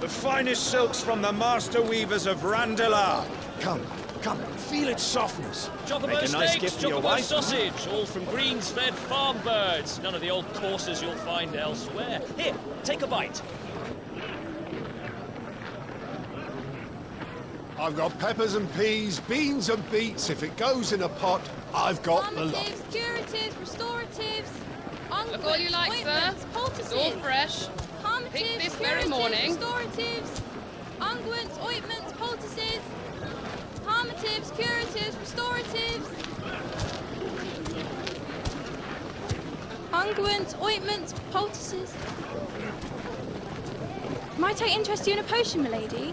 The finest silks from the master weavers of Randalar. Come, come, feel its softness. Chocobo Make a nice steaks, gift for your chocobo wife. sausage, all from greens-fed farm birds. None of the old courses you'll find elsewhere. Here, take a bite. I've got peppers and peas, beans and beets. If it goes in a pot, I've got the lot. Calmatives, curatives, restoratives, Look all you like, sir. It's all fresh. Picked this very morning. Restoratives, unguents, ointments, poultices, calmatives, curatives, restoratives, unguents, ointments, poultices. Might I interest you in a potion, milady?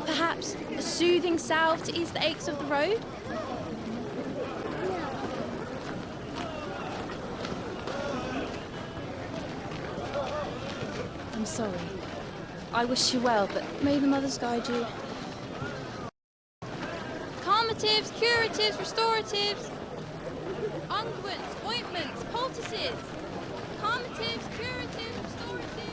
Perhaps a soothing salve to ease the aches of the road? I'm sorry. I wish you well, but may the mothers guide you. Calmatives, curatives, restoratives, unguents, ointments, poultices. Calmatives, curatives, restoratives.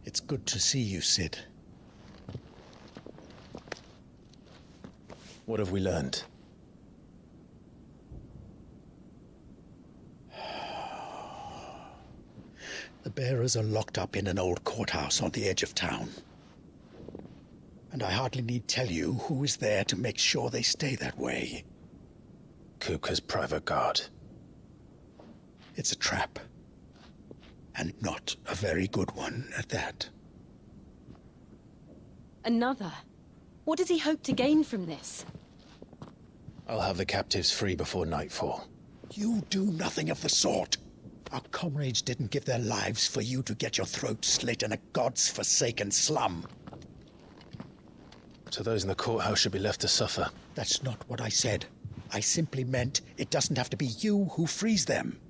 It's good to see you, Sid. What have we learned? The bearers are locked up in an old courthouse on the edge of town. And I hardly need tell you who is there to make sure they stay that way. Kupka's private guard. It's a trap. And not a very good one at that. Another? What does he hope to gain from this? I'll have the captives free before nightfall. You do nothing of the sort. Our comrades didn't give their lives for you to get your throat slit in a god's forsaken slum. So those in the courthouse should be left to suffer. That's not what I said. I simply meant it doesn't have to be you who frees them.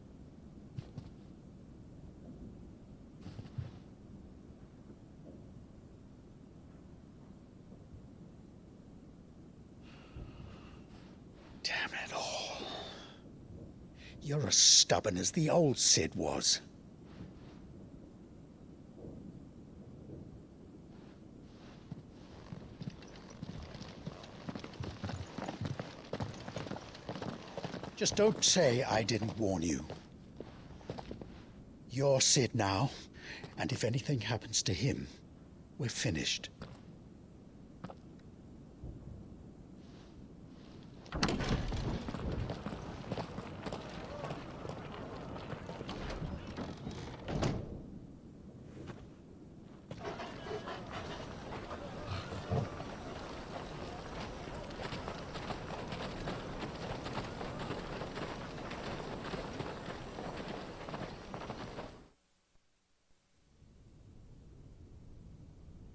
Damn it all. You're as stubborn as the old Sid was. Just don't say I didn't warn you. You're Sid now, and if anything happens to him, we're finished.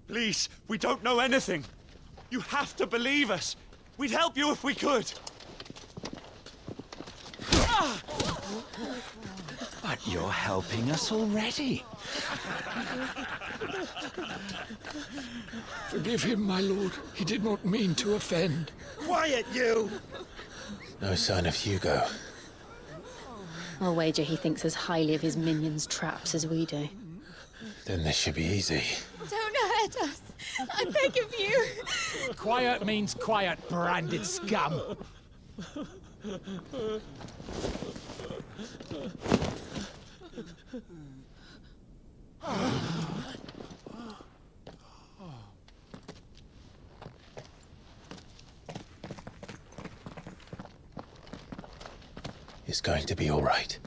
Please, we don't know anything. You have to believe us. We'd help you if we could. But you're helping us already. Forgive him, my lord. He did not mean to offend. Quiet, you! No sign of Hugo. I'll wager he thinks as highly of his minions' traps as we do. Then this should be easy. Don't hurt us. I beg of you. Quiet means quiet, branded scum. It's going to be all right.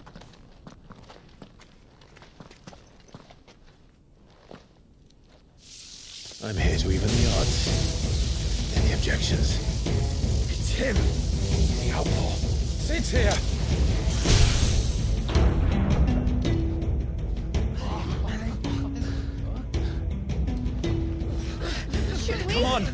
I'm here to even the odds. Any objections? It's him, the outlaw. Sid's here. Should we? Come on!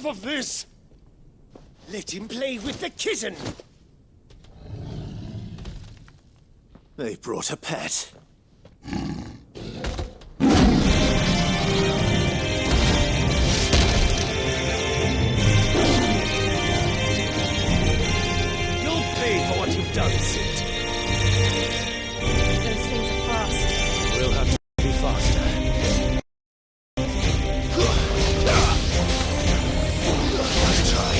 enough of this! Let him play with the kitten! They brought a pet. You'll pay for what you've done, Sid. Those things are fast. We'll have to be faster. Let's try.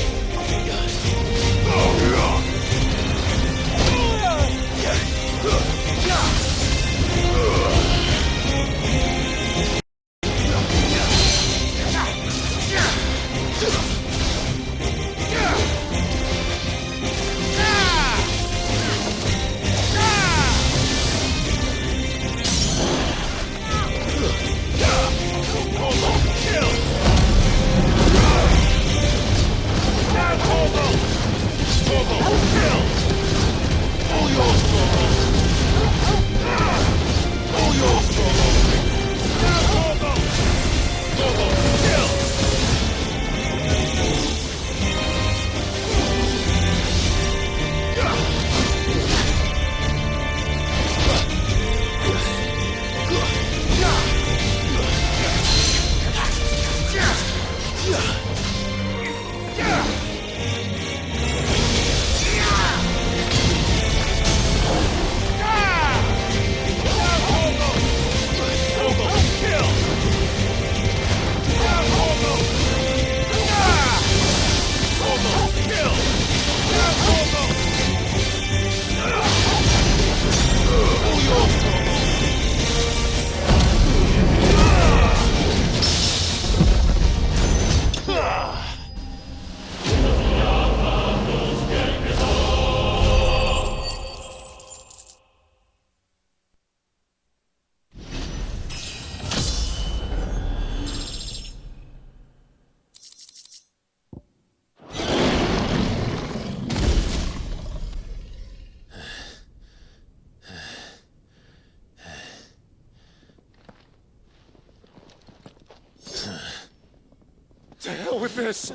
To hell with this!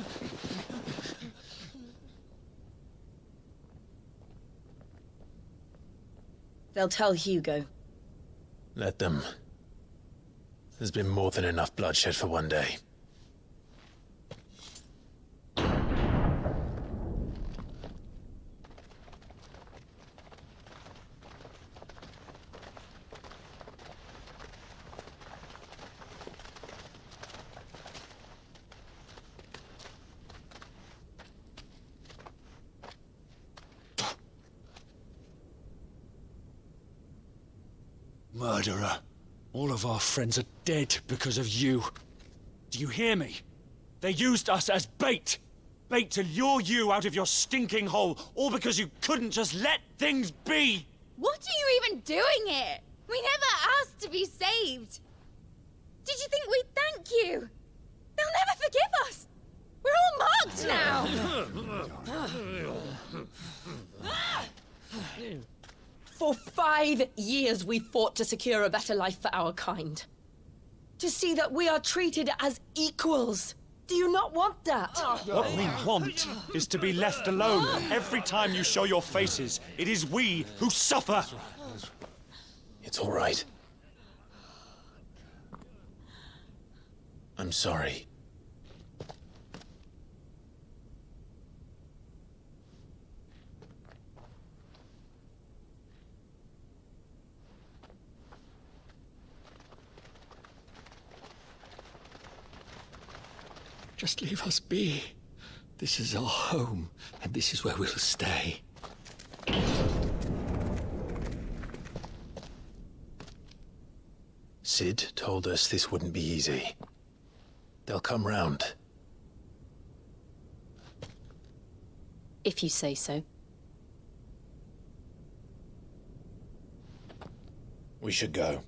They'll tell Hugo. Let them. There's been more than enough bloodshed for one day. Murderer. All of our friends are dead because of you. Do you hear me? They used us as bait. Bait to lure you out of your stinking hole, all because you couldn't just let things be. What are you even doing here? We never asked to be saved. Did you think we'd thank you? They'll never forgive us. We're all marked now. For 5 years we fought to secure a better life for our kind. To see that we are treated as equals. Do you not want that? What we want is to be left alone. Every time you show your faces, it is we who suffer. It's all right. I'm sorry. Just leave us be. This is our home, and this is where we'll stay. Sid told us this wouldn't be easy. They'll come round. If you say so. We should go.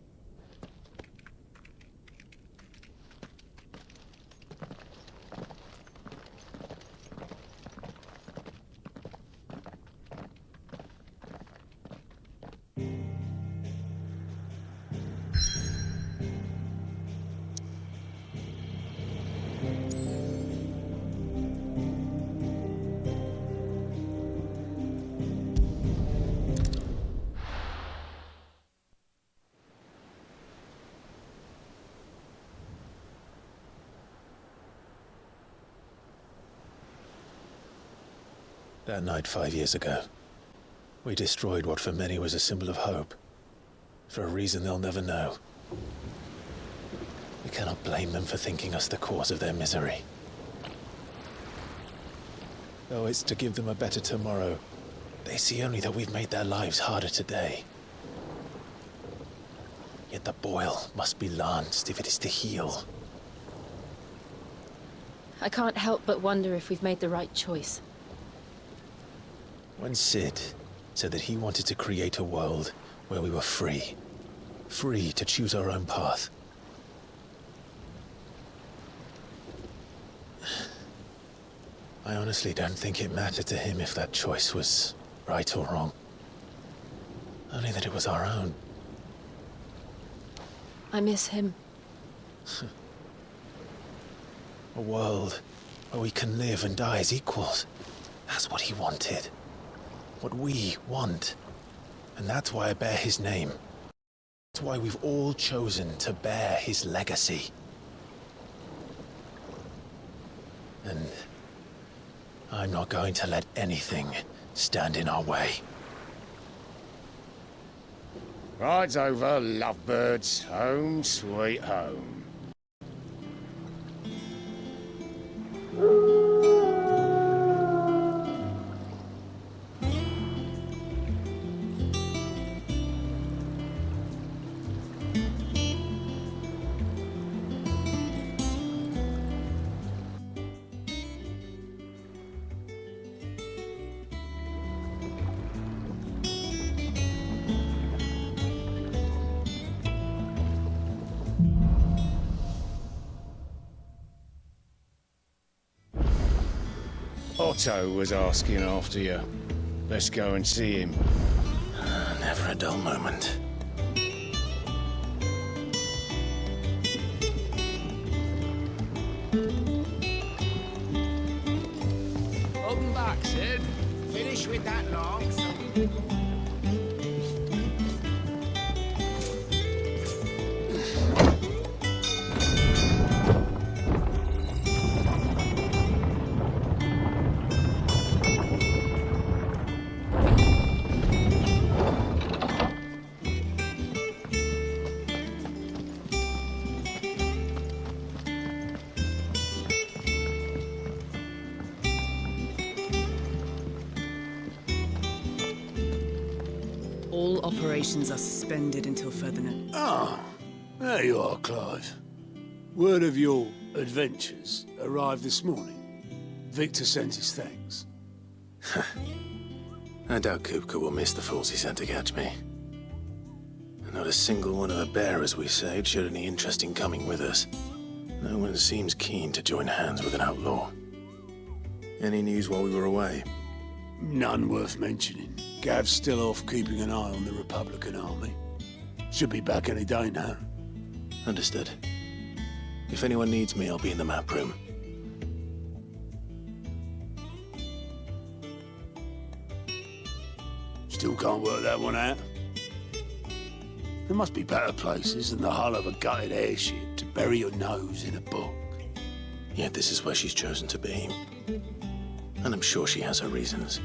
That night 5 years ago, we destroyed what for many was a symbol of hope. For a reason they'll never know. We cannot blame them for thinking us the cause of their misery. Though it's to give them a better tomorrow, they see only that we've made their lives harder today. Yet the boil must be lanced if it is to heal. I can't help but wonder if we've made the right choice. When Sid said that he wanted to create a world where we were free. Free to choose our own path. I honestly don't think it mattered to him if that choice was right or wrong. Only that it was our own. I miss him. A world where we can live and die as equals. That's what he wanted. What we want. And that's why I bear his name. That's why we've all chosen to bear his legacy. And I'm not going to let anything stand in our way. Rides over, lovebirds, home sweet home. Otto was asking after you. Let's go and see him. Never a dull moment. Welcome back, Sid. Finish with that log. All operations are suspended until further notice. Ah, there you are, Clive. Word of your adventures arrived this morning. Victor sent his thanks. I doubt Kupka will miss the fools he sent to catch me. Not a single one of the bearers we saved showed any interest in coming with us. No one seems keen to join hands with an outlaw. Any news while we were away? None worth mentioning. Gav's still off keeping an eye on the Republican army. Should be back any day now. Understood. If anyone needs me, I'll be in the map room. Still can't work that one out. There must be better places than the hull of a gutted airship to bury your nose in a book. Yet this is where she's chosen to be. And I'm sure she has her reasons.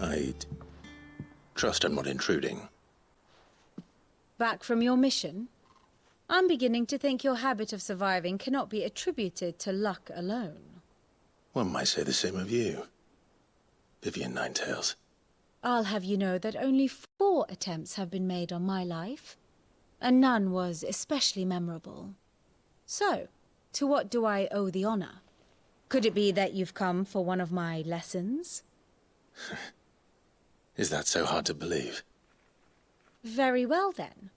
I'd trust I'm not intruding. Back from your mission? I'm beginning to think your habit of surviving cannot be attributed to luck alone. One might say the same of you, Vivian Ninetails. I'll have you know that only 4 attempts have been made on my life, and none was especially memorable. So, to what do I owe the honor? Could it be that you've come for one of my lessons? Is that so hard to believe? Very well, then.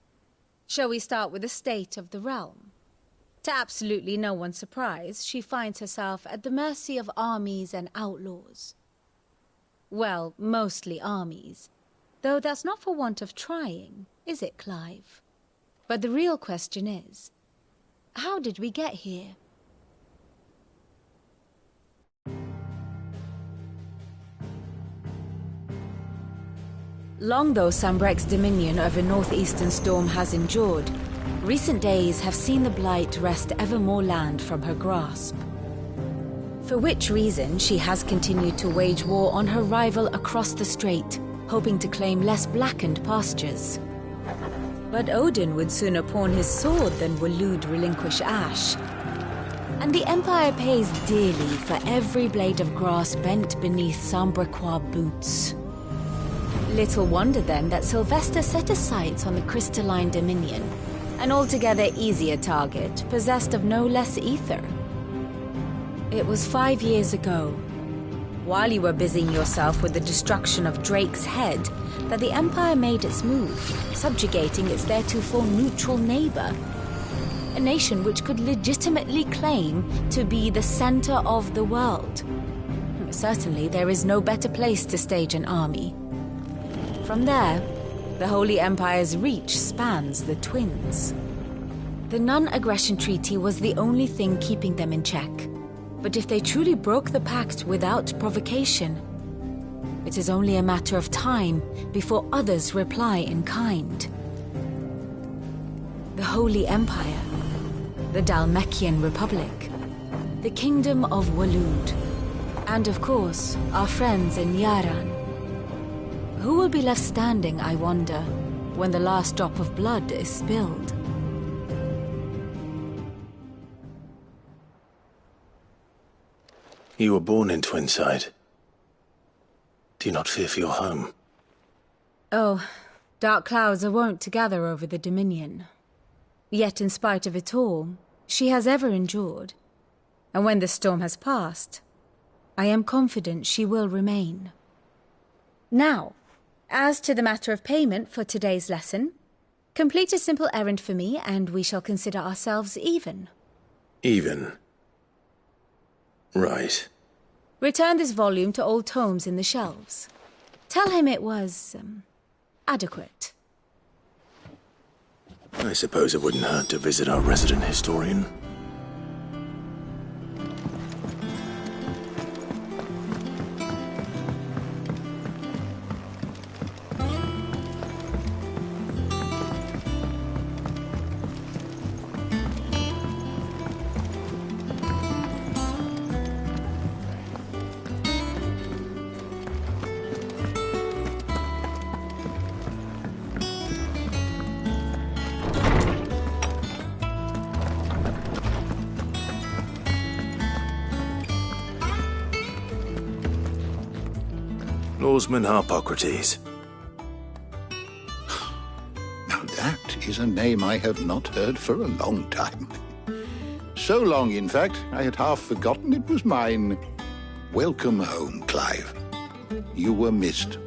Shall we start with the state of the realm? To absolutely no one's surprise, she finds herself at the mercy of armies and outlaws. Well, mostly armies. Though that's not for want of trying, is it, Clive? But the real question is, how did we get here? Long though Sambrek's dominion over northeastern Storm has endured, recent days have seen the Blight wrest ever more land from her grasp. For which reason she has continued to wage war on her rival across the strait, hoping to claim less blackened pastures. But Odin would sooner pawn his sword than Waloed relinquish Ash. And the Empire pays dearly for every blade of grass bent beneath Sambrequois boots. Little wonder then that Sylvester set his sights on the crystalline dominion, an altogether easier target, possessed of no less ether. It was 5 years ago, while you were busying yourself with the destruction of Drake's head, that the Empire made its move, subjugating its theretofore neutral neighbor. A nation which could legitimately claim to be the center of the world. Certainly, there is no better place to stage an army. From there, the Holy Empire's reach spans the Twins. The non-aggression treaty was the only thing keeping them in check. But if they truly broke the pact without provocation, it is only a matter of time before others reply in kind. The Holy Empire, the Dhalmekian Republic, the Kingdom of Waloed, and of course, our friends in Yaran. Who will be left standing, I wonder, when the last drop of blood is spilled? You were born in Twinside. Do you not fear for your home? Oh, dark clouds are wont to gather over the Dominion. Yet in spite of it all, she has ever endured. And when the storm has passed, I am confident she will remain. Now, as to the matter of payment for today's lesson, complete a simple errand for me and we shall consider ourselves even. Even? Right. Return this volume to old tomes in the shelves. Tell him it was, adequate. I suppose it wouldn't hurt to visit our resident historian. Lawsman Harpocrates. Now that is a name I have not heard for a long time. So long, in fact, I had half forgotten it was mine. Welcome home, Clive. You were missed,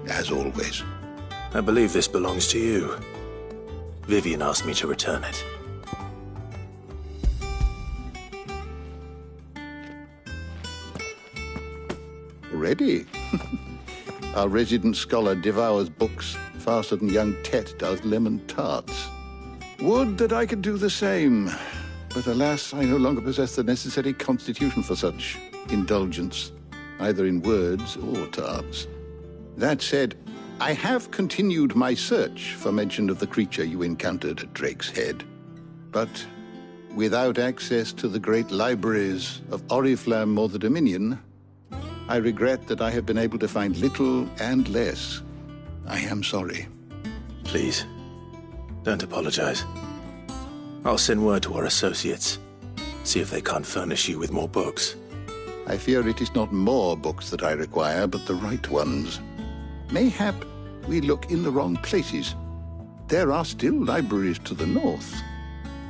as always. I believe this belongs to you. Vivian asked me to return it. Ready? Our resident scholar devours books faster than young Tet does lemon tarts. Would that I could do the same. But alas, I no longer possess the necessary constitution for such indulgence, either in words or tarts. That said, I have continued my search for mention of the creature you encountered at Drake's Head. But without access to the great libraries of Oriflamme or the Dominion, I regret that I have been able to find little and less. I am sorry. Please, don't apologize. I'll send word to our associates. See if they can't furnish you with more books. I fear it is not more books that I require, but the right ones. Mayhap we look in the wrong places. There are still libraries to the north.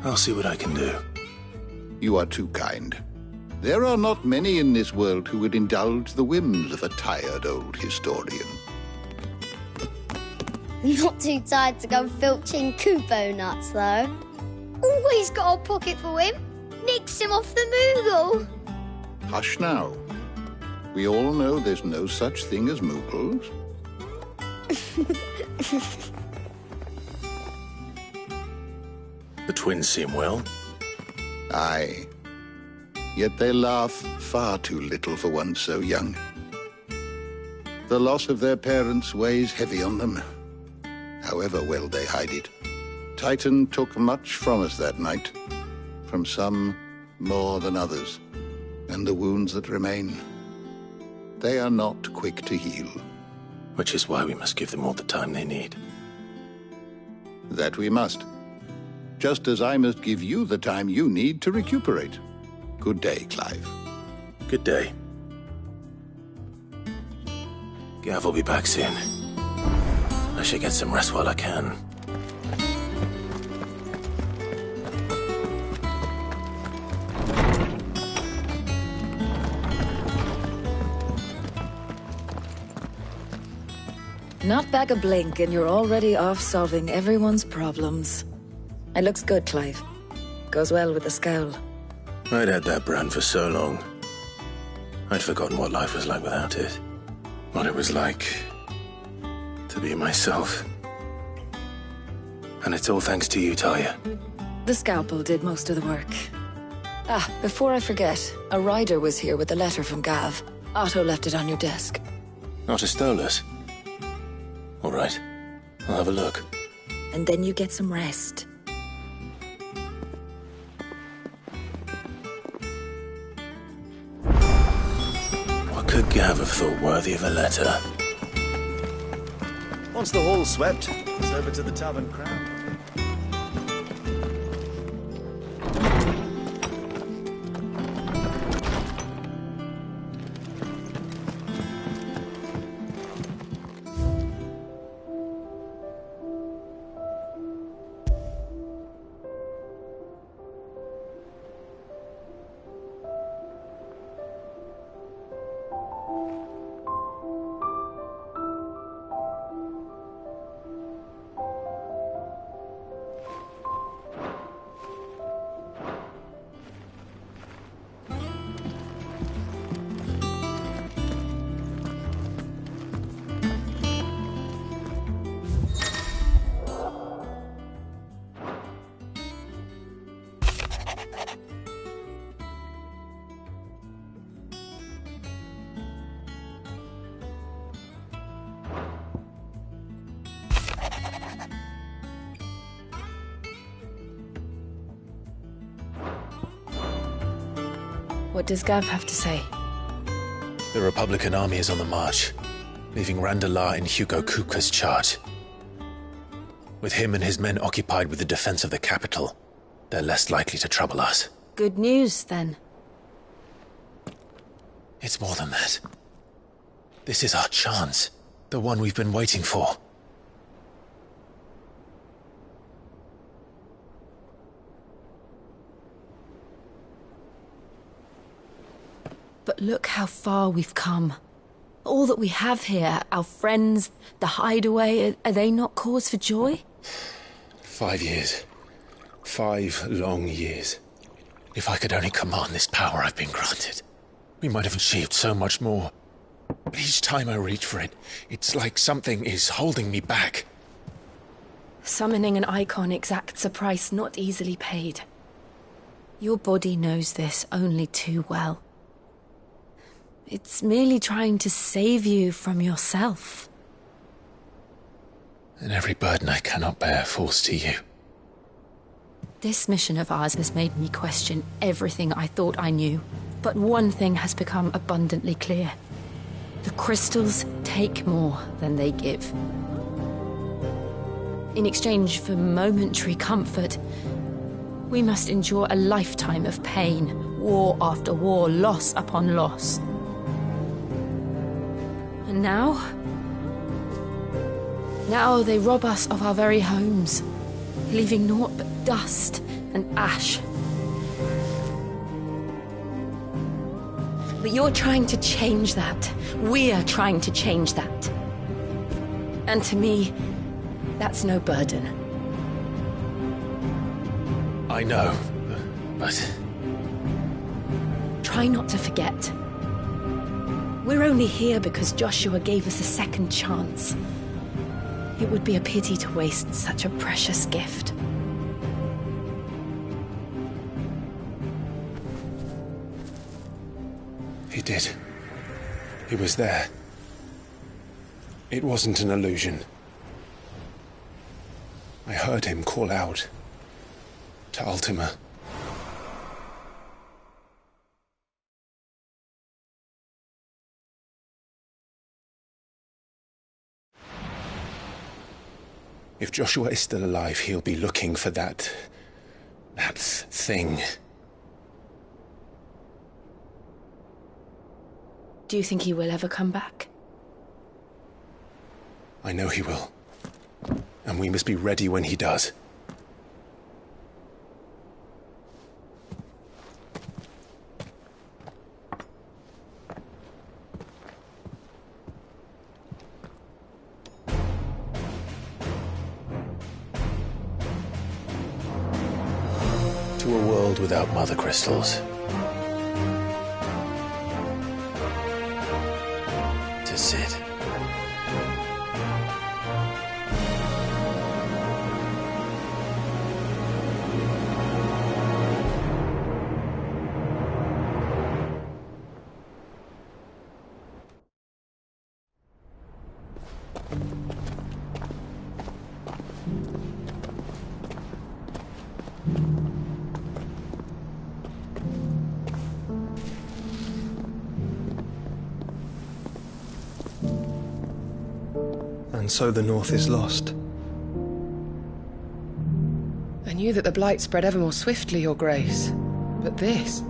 I'll see what I can do. You are too kind. There are not many in this world who would indulge the whims of a tired old historian. Not too tired to go filching Kupo nuts, though. Always got a pocket for him. Nicks him off the Moogle. Hush now. We all know there's no such thing as Moogles. The twins seem well. Aye. Yet they laugh far too little for one so young. The loss of their parents weighs heavy on them, however well they hide it. Titan took much from us that night, from some more than others, and the wounds that remain, they are not quick to heal. Which is why we must give them all the time they need. That we must. Just as I must give you the time you need to recuperate. Good day, Clive. Good day. Gav will be back soon. I should get some rest while I can. Not back a blink and you're already off solving everyone's problems. It looks good, Clive. Goes well with the scowl. I'd had that brand for so long. I'd forgotten what life was like without it. What it was like to be myself. And it's all thanks to you, Talia. The scalpel did most of the work. Ah, before I forget, a rider was here with a letter from Gav. Otto left it on your desk. Otto stole us? All right, I'll have a look. And then you get some rest. What could Gav have thought worthy of a letter? Once the hall's swept, it's over to the tavern crowd. What does Gav have to say? The Republican army is on the march, leaving Randalar in Hugo Kuka's charge. With him and his men occupied with the defense of the capital, they're less likely to trouble us. Good news, then. It's more than that. This is our chance, the one we've been waiting for. But look how far we've come. All that we have here, our friends, the hideaway, are they not cause for joy? 5 years. 5 long years. If I could only command this power I've been granted, we might have achieved so much more. But each time I reach for it, it's like something is holding me back. Summoning an icon exacts a price not easily paid. Your body knows this only too well. It's merely trying to save you from yourself. And every burden I cannot bear falls to you. This mission of ours has made me question everything I thought I knew. But one thing has become abundantly clear. The crystals take more than they give. In exchange for momentary comfort, we must endure a lifetime of pain, war after war, loss upon loss. And now they rob us of our very homes, leaving naught but dust and ash. But you're trying to change that. We're trying to change that. And to me, that's no burden. I know, but... Try not to forget. We're only here because Joshua gave us a second chance. It would be a pity to waste such a precious gift. He did. He was there. It wasn't an illusion. I heard him call out to Ultima. If Joshua is still alive, he'll be looking for that thing. Do you think he will ever come back? I know he will. And we must be ready when he does. To a world without mother crystals. To Sid. And so the North is lost. I knew that the blight spread ever more swiftly, Your Grace. But this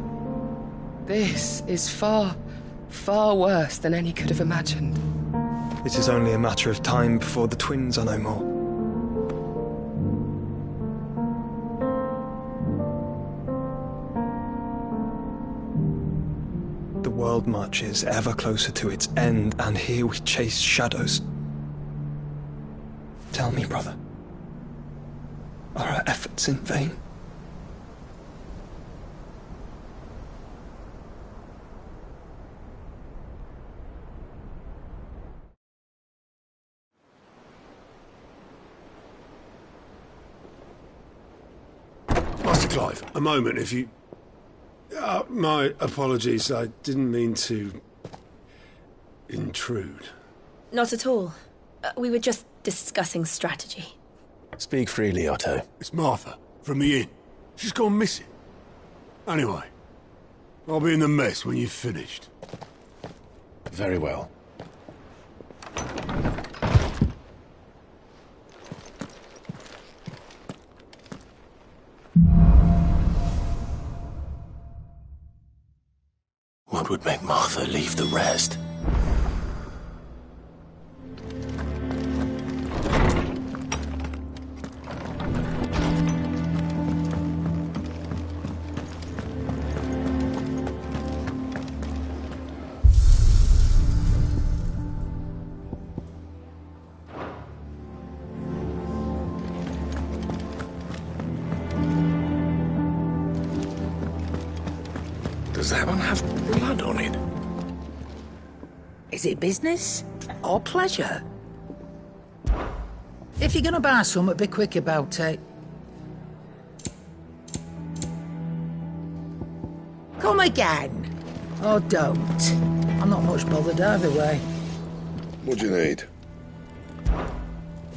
is far, far worse than any could have imagined. It is only a matter of time before the twins are no more. The world marches ever closer to its end, and here we chase shadows. Tell me, brother, are our efforts in vain? Master Clive, a moment, if you... my apologies, I didn't mean to... intrude. Not at all. We were just discussing strategy. Speak freely, Otto. It's Martha, from the inn. She's gone missing. Anyway, I'll be in the mess when you've finished. Very well. What would make Martha leave the rest? Does that one have blood on it? Is it business or pleasure? If you're gonna buy something, be quick about it. Come again. Or don't. I'm not much bothered either way. What do you need?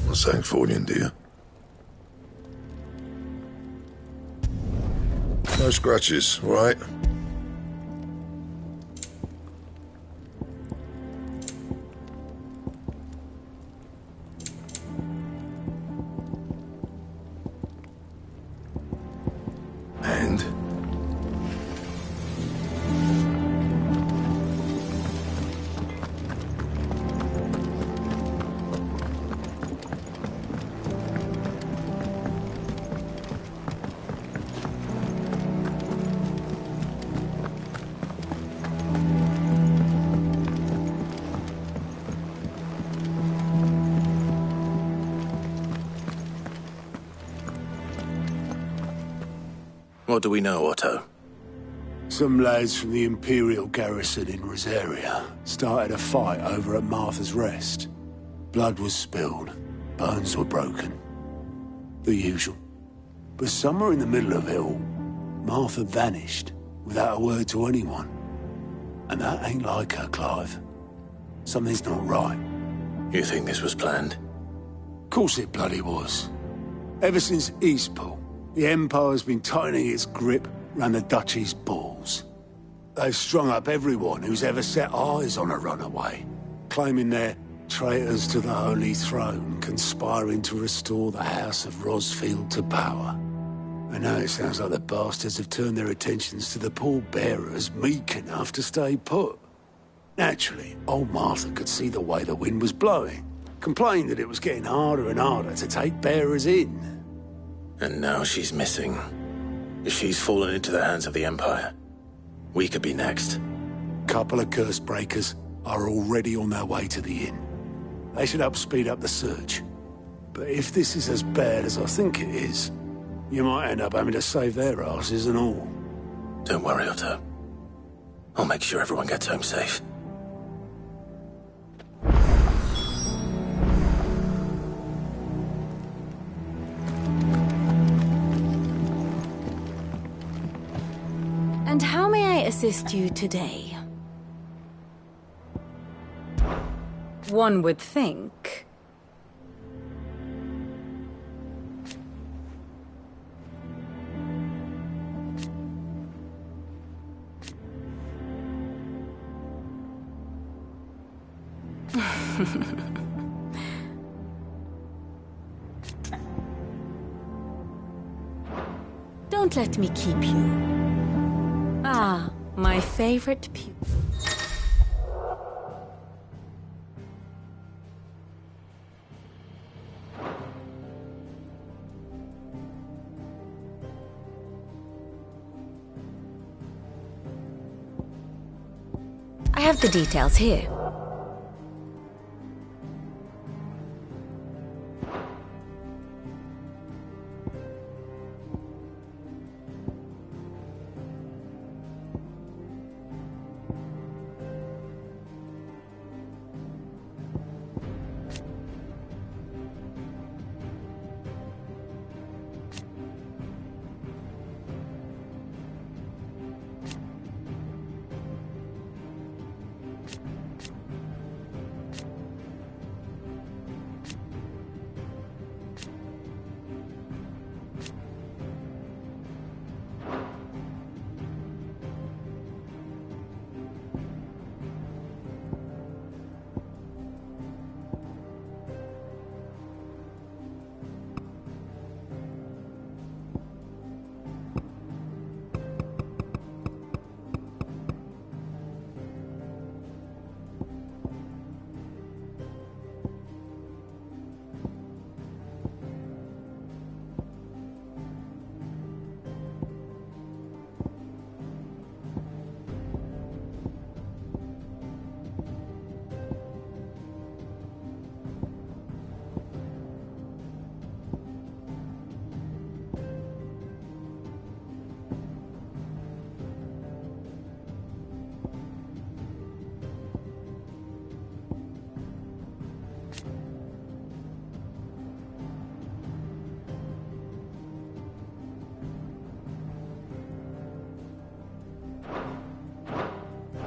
Not saying fortune, do you? No scratches, all right? And? What do we know, Otto? Some lads from the Imperial garrison in Rosaria started a fight over at Martha's Rest. Blood was spilled, bones were broken. The usual. But somewhere in the middle of it all, Martha vanished without a word to anyone. And that ain't like her, Clive. Something's not right. You think this was planned? Course it bloody was. Ever since Eastpool, the Empire's been tightening its grip round the Duchy's balls. They've strung up everyone who's ever set eyes on a runaway, claiming they're traitors to the Holy Throne, conspiring to restore the House of Rosfield to power. And now it sounds like the bastards have turned their attentions to the pallbearers meek enough to stay put. Naturally, old Martha could see the way the wind was blowing, complained that it was getting harder and harder to take bearers in. And now she's missing. If she's fallen into the hands of the Empire, we could be next. Couple of curse breakers are already on their way to the inn. They should help speed up the search. But if this is as bad as I think it is, you might end up having to save their asses and all. Don't worry, Otto. I'll make sure everyone gets home safe. And how may I assist you today? One would think. Don't let me keep you. Ah, my favorite pupil. I have the details here.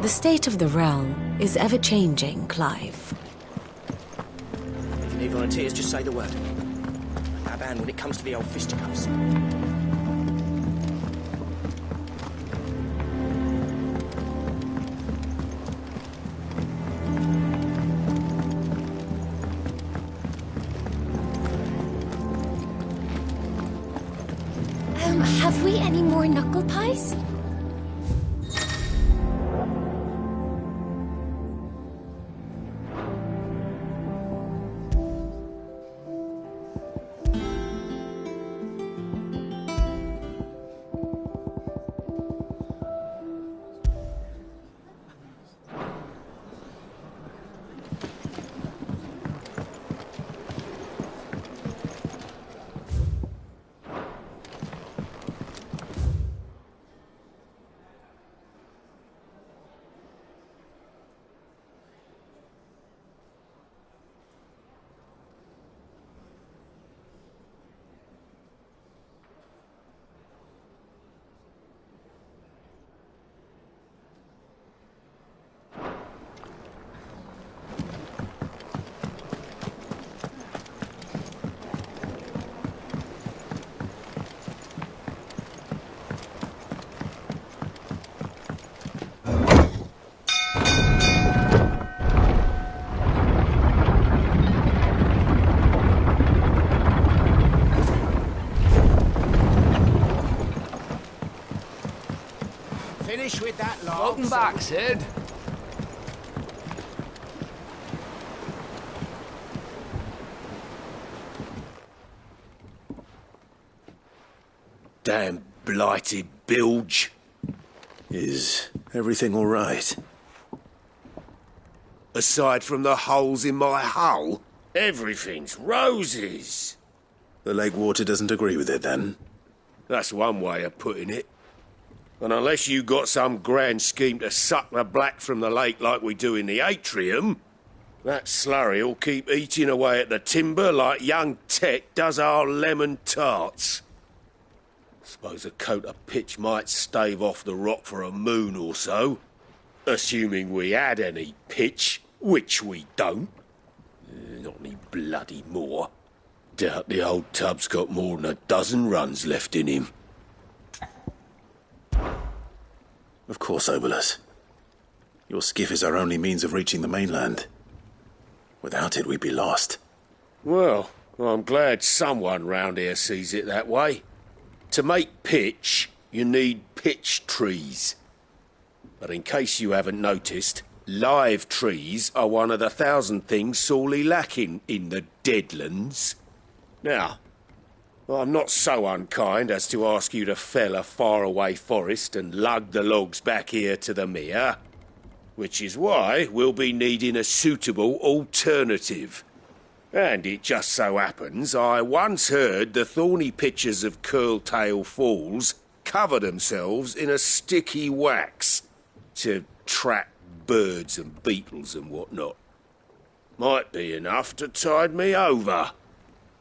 The state of the realm is ever-changing, Clive. If you need volunteers, just say the word. Our band when it comes to the old fisticuffs. Have we any more knuckle pies? Finish with that lot. Welcome back, Sid. Damn blighted bilge. Is everything all right? Aside from the holes in my hull, everything's roses. The lake water doesn't agree with it, then? That's one way of putting it. And unless you got some grand scheme to suck the black from the lake like we do in the atrium, that slurry'll keep eating away at the timber like young Tech does our lemon tarts. Suppose a coat of pitch might stave off the rock for a moon or so, assuming we had any pitch, which we don't. Not any bloody more. Doubt the old tub's got more than a dozen runs left in him. Of course, Obolus. Your skiff is our only means of reaching the mainland. Without it, we'd be lost. Well, I'm glad someone round here sees it that way. To make pitch, you need pitch trees. But in case you haven't noticed, live trees are one of the 1,000 things sorely lacking in the Deadlands. Now, I'm not so unkind as to ask you to fell a faraway forest and lug the logs back here to the mere, which is why we'll be needing a suitable alternative. And it just so happens I once heard the thorny pitchers of Curltail Falls cover themselves in a sticky wax to trap birds and beetles and whatnot. Might be enough to tide me over.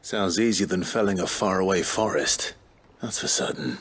Sounds easier than felling a faraway forest. That's for certain.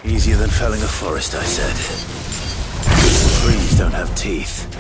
Easier than felling a forest, I said. Trees don't have teeth.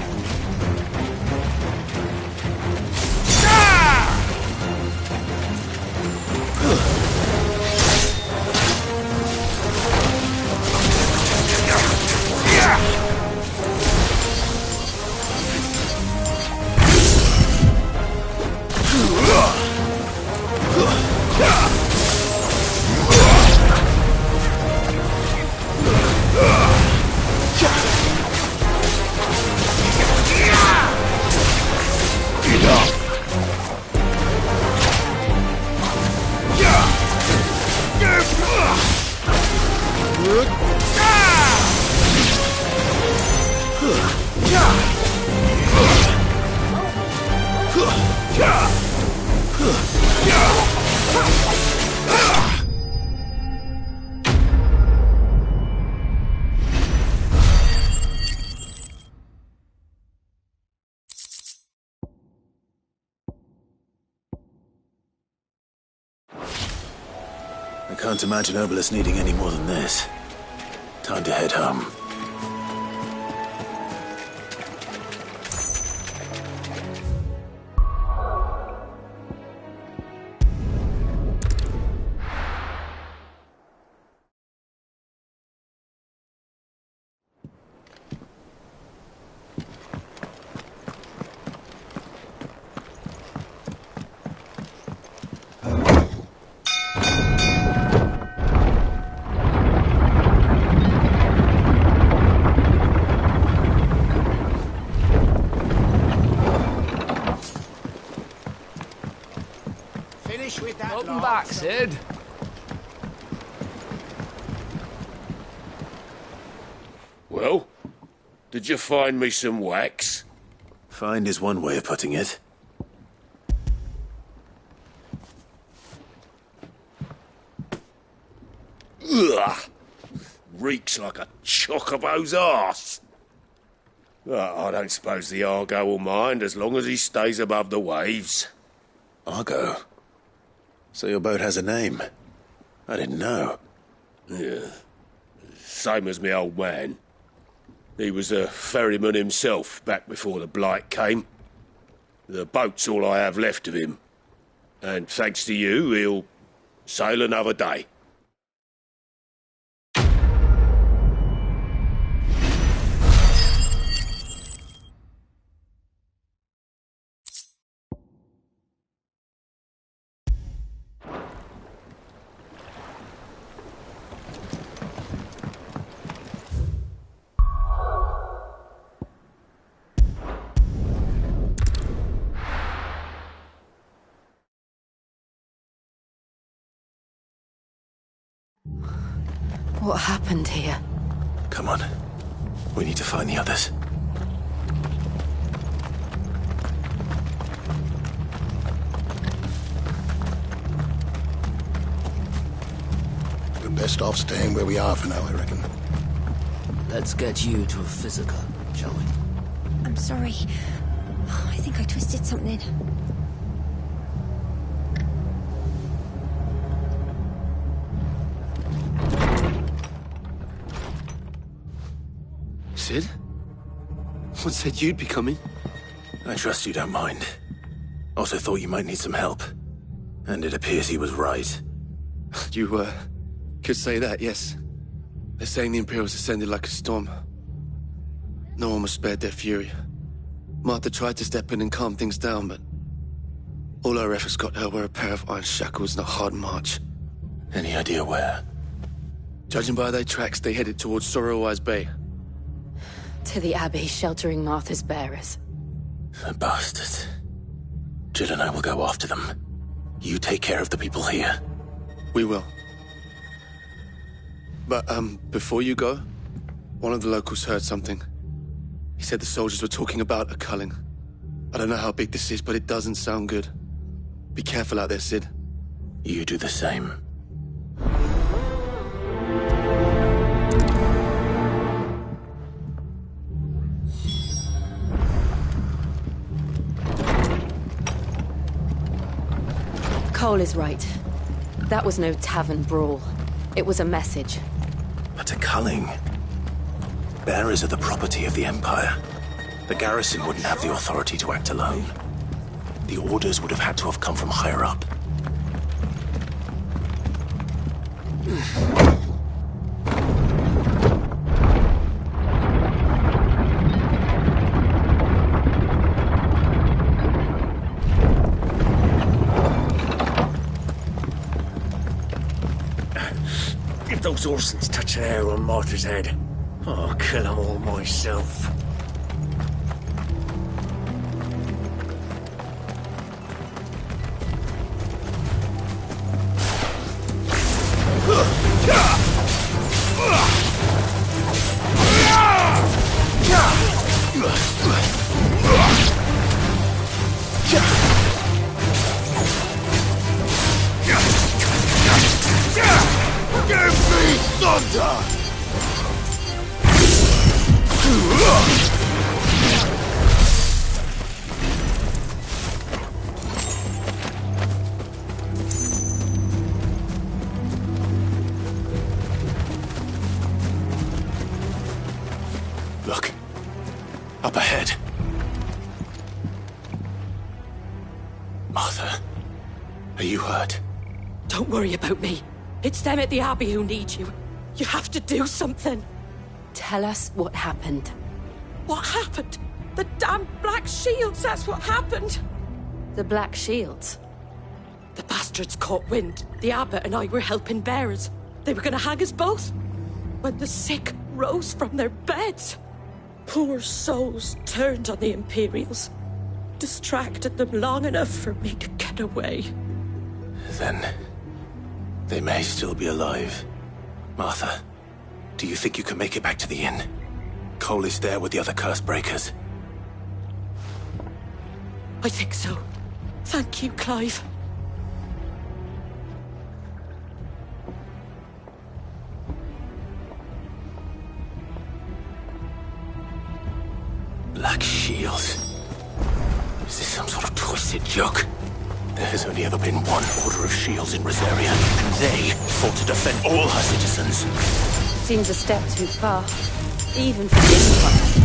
I can't imagine Obolus needing any more than this. Time to head home. Welcome back, Sid. Well, did you find me some wax? Find is one way of putting it. Ugh! Reeks like a chocobo's arse. I don't suppose the Argo will mind as long as he stays above the waves. Argo? So your boat has a name? I didn't know. Yeah. Same as me old man. He was a ferryman himself back before the Blight came. The boat's all I have left of him. And thanks to you, he'll sail another day. What happened here? Come on. We need to find the others. We're best off staying where we are for now, I reckon. Let's get you to a physical, shall we? I'm sorry. I think I twisted something. Sid? What said you'd be coming? I trust you don't mind. Also thought you might need some help. And it appears he was right. You, could say that, yes. They're saying the Imperials ascended like a storm. No one was spared their fury. Martha tried to step in and calm things down, but all our efforts got her were a pair of iron shackles and a hard march. Any idea where? Judging by their tracks, they headed towards Sorrowwise Bay. To the Abbey, sheltering Martha's bearers. The bastards. Jill and I will go after them. You take care of the people here. We will. But, before you go, one of the locals heard something. He said the soldiers were talking about a culling. I don't know how big this is, but it doesn't sound good. Be careful out there, Sid. You do the same. Cole is right. That was no tavern brawl. It was a message. But a culling? Bearers are the property of the Empire. The garrison wouldn't have the authority to act alone. The orders would have had to have come from higher up. If those Orsons touch an arrow on Martha's head, I'll kill them all myself. Give me thunder! Look. Up ahead. Martha, are you hurt? Don't worry about me. It's them at the Abbey who need you. You have to do something. Tell us what happened. What happened? The damn Black Shields, that's what happened. The Black Shields? The bastards caught wind. The abbot and I were helping bearers. They were gonna hang us both. When the sick rose from their beds, poor souls turned on the Imperials. Distracted them long enough for me to get away. Then they may still be alive. Martha, do you think you can make it back to the inn? Cole is there with the other curse breakers. I think so. Thank you, Clive. Black shields. Is this some sort of twisted joke? There has only ever been one order of shields in Rosaria, and they fought to defend all her citizens. Seems a step too far, even for the Empire.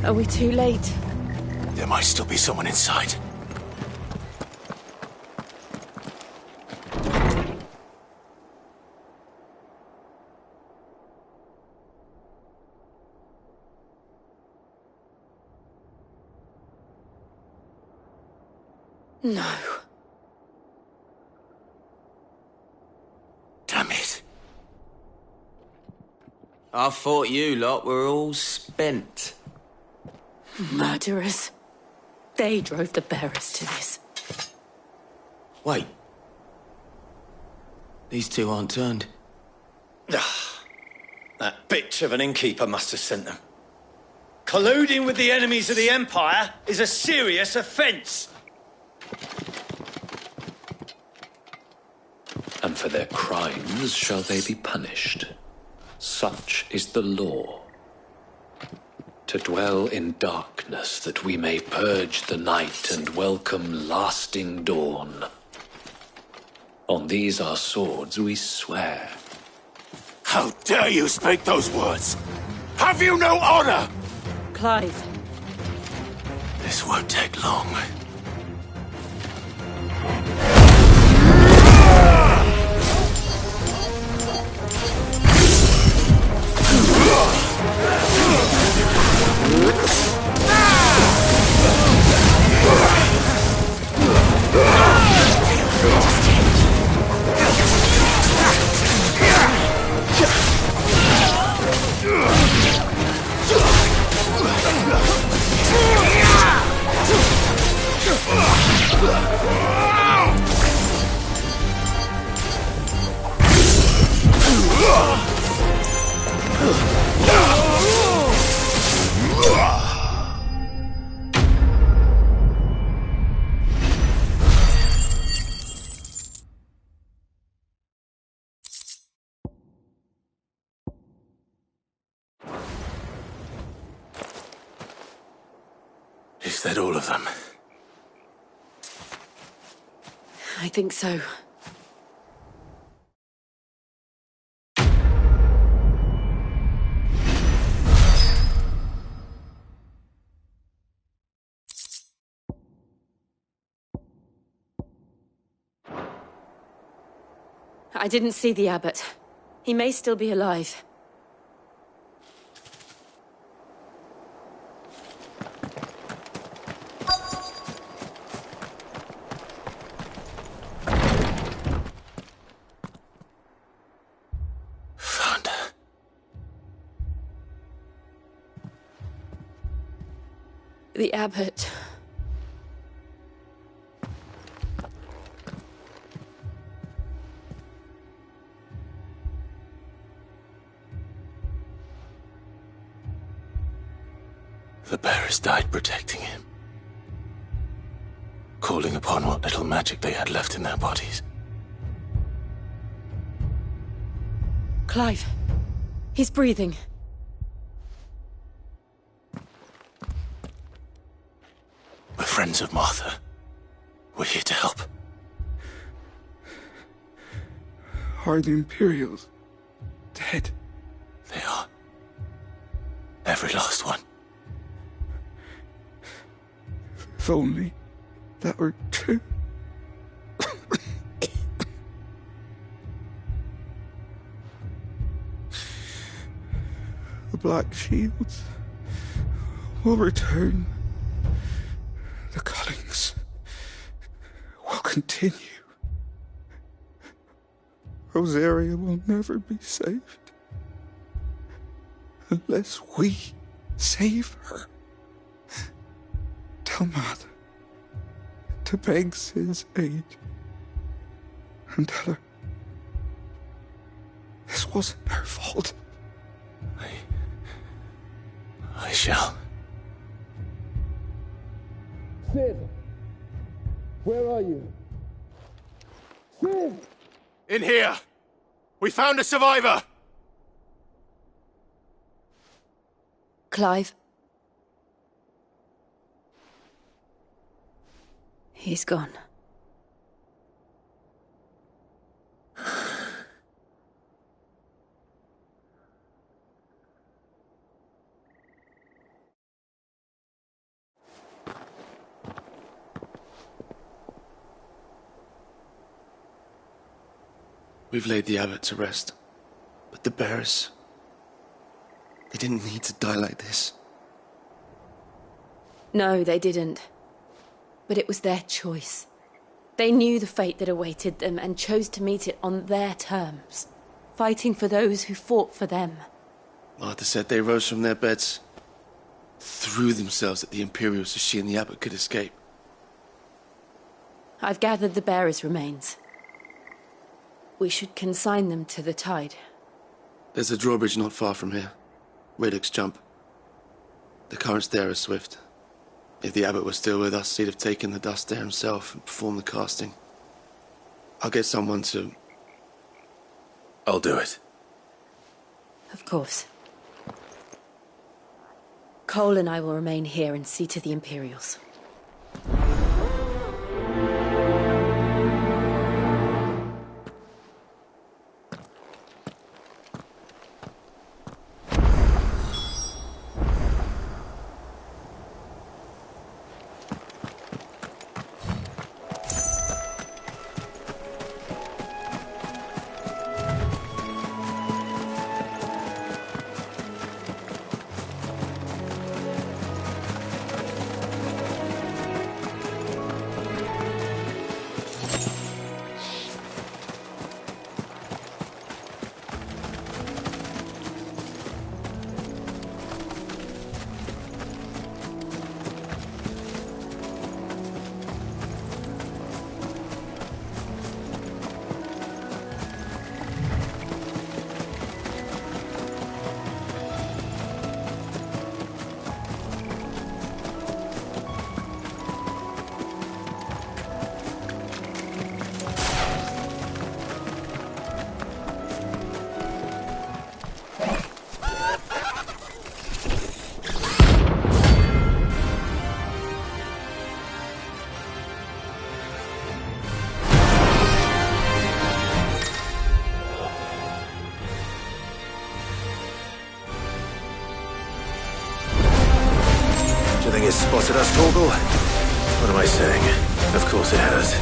Are we too late? There might still be someone inside. No. Damn it. I thought you lot were all spent. Murderers. They drove the bearers to this. Wait. These two aren't turned. That bitch of an innkeeper must have sent them. Colluding with the enemies of the Empire is a serious offence. And for their crimes shall they be punished. Such is the law. To dwell in darkness that we may purge the night and welcome lasting dawn. On these our swords we swear. How dare you speak those words? Have you no honor? Clive. This won't take long. Is that all of them? I think so. I didn't see the abbot. He may still be alive. The abbot The bearers died protecting him, calling upon what little magic they had left in their bodies. Clive. He's breathing. We're friends of Martha. We're here to help. Are the Imperials dead? They are. Every last one. If only that were true. The Black Shields will return. The Cullings will continue. Rosaria will never be saved unless we save her. Tell Mother to beg Cid's aid and tell her this wasn't her fault. I shall. Cid! Where are you? Cid! In here! We found a survivor! Clive. He's gone. We've laid the abbot to rest. But the bearers... they didn't need to die like this. No, they didn't. But it was their choice. They knew the fate that awaited them and chose to meet it on their terms, fighting for those who fought for them. Martha said they rose from their beds, threw themselves at the Imperials so she and the abbot could escape. I've gathered the bearers' remains. We should consign them to the tide. There's a drawbridge not far from here. Radix Jump. The currents there are swift. If the abbot was still with us, he'd have taken the dust there himself and performed the casting. I'll get someone to... I'll do it. Of course. Cole and I will remain here and see to the Imperials. Spotted us, Torgal? What am I saying? Of course it has.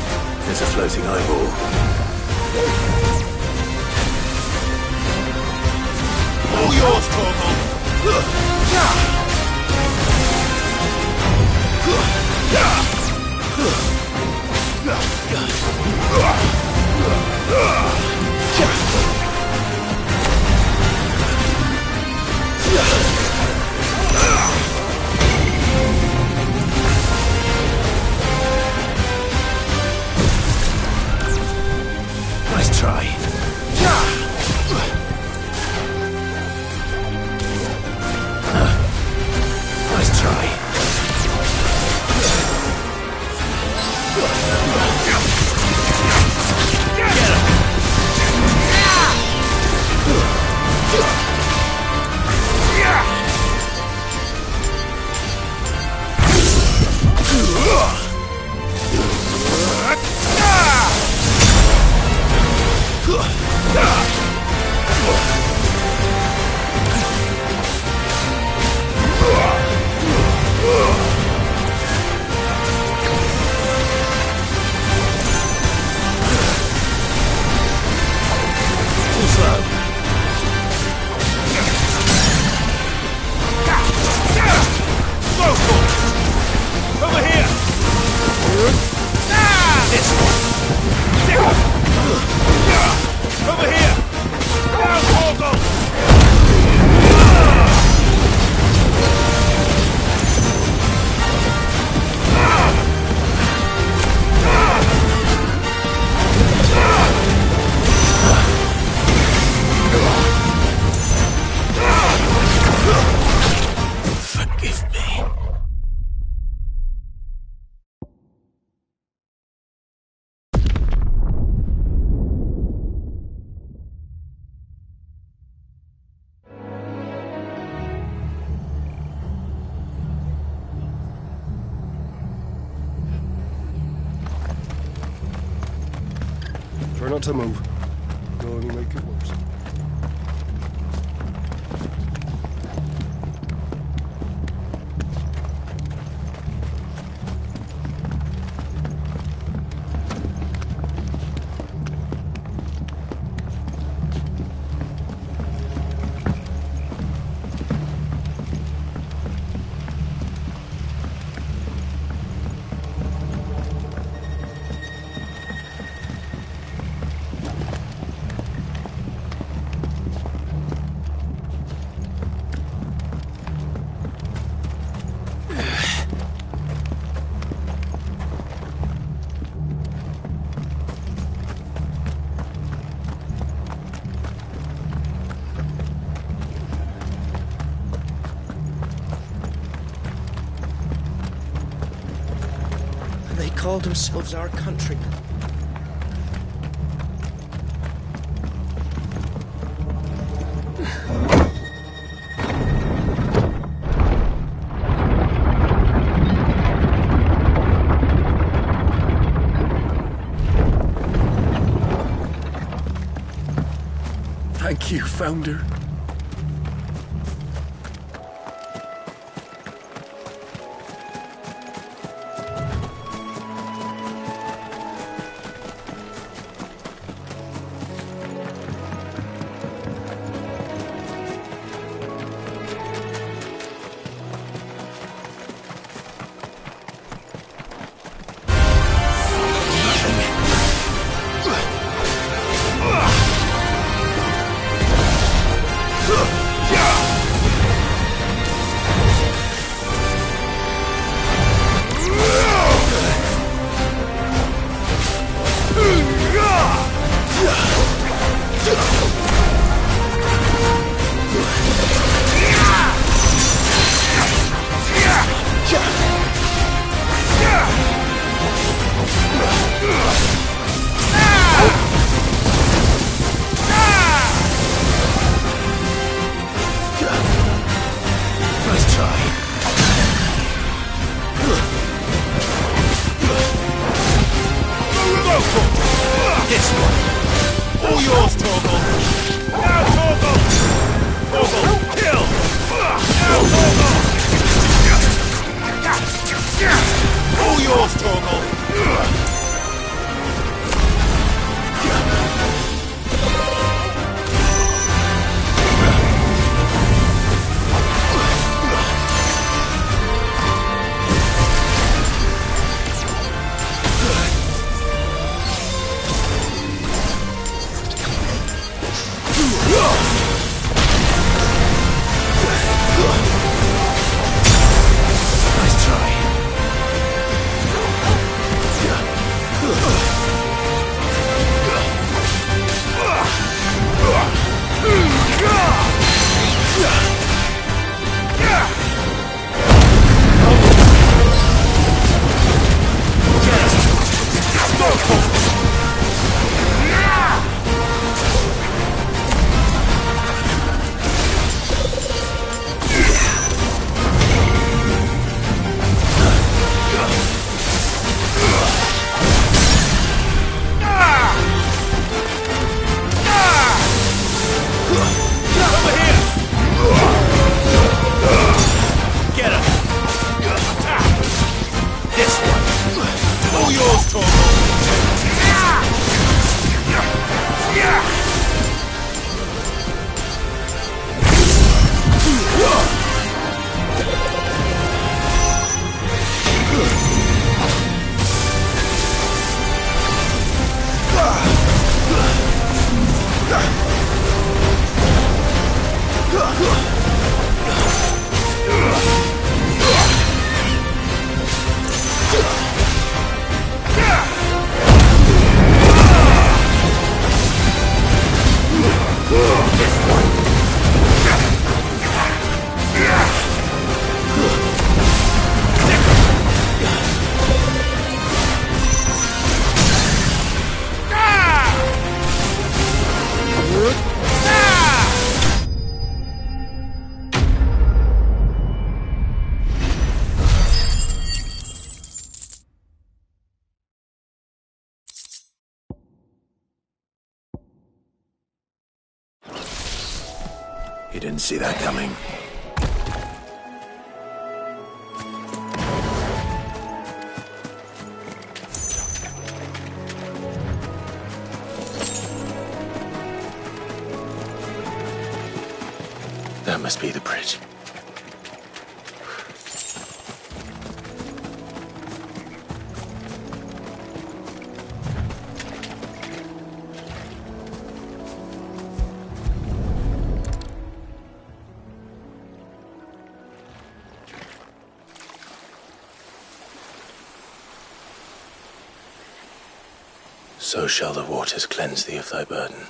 It's a floating eyeball. All yours, Torgal! Nice try. not to move. You'll only make it worse. Called themselves our countrymen. Thank you, Founder. You didn't see that coming. That must be the bridge. So shall the waters cleanse thee of thy burden,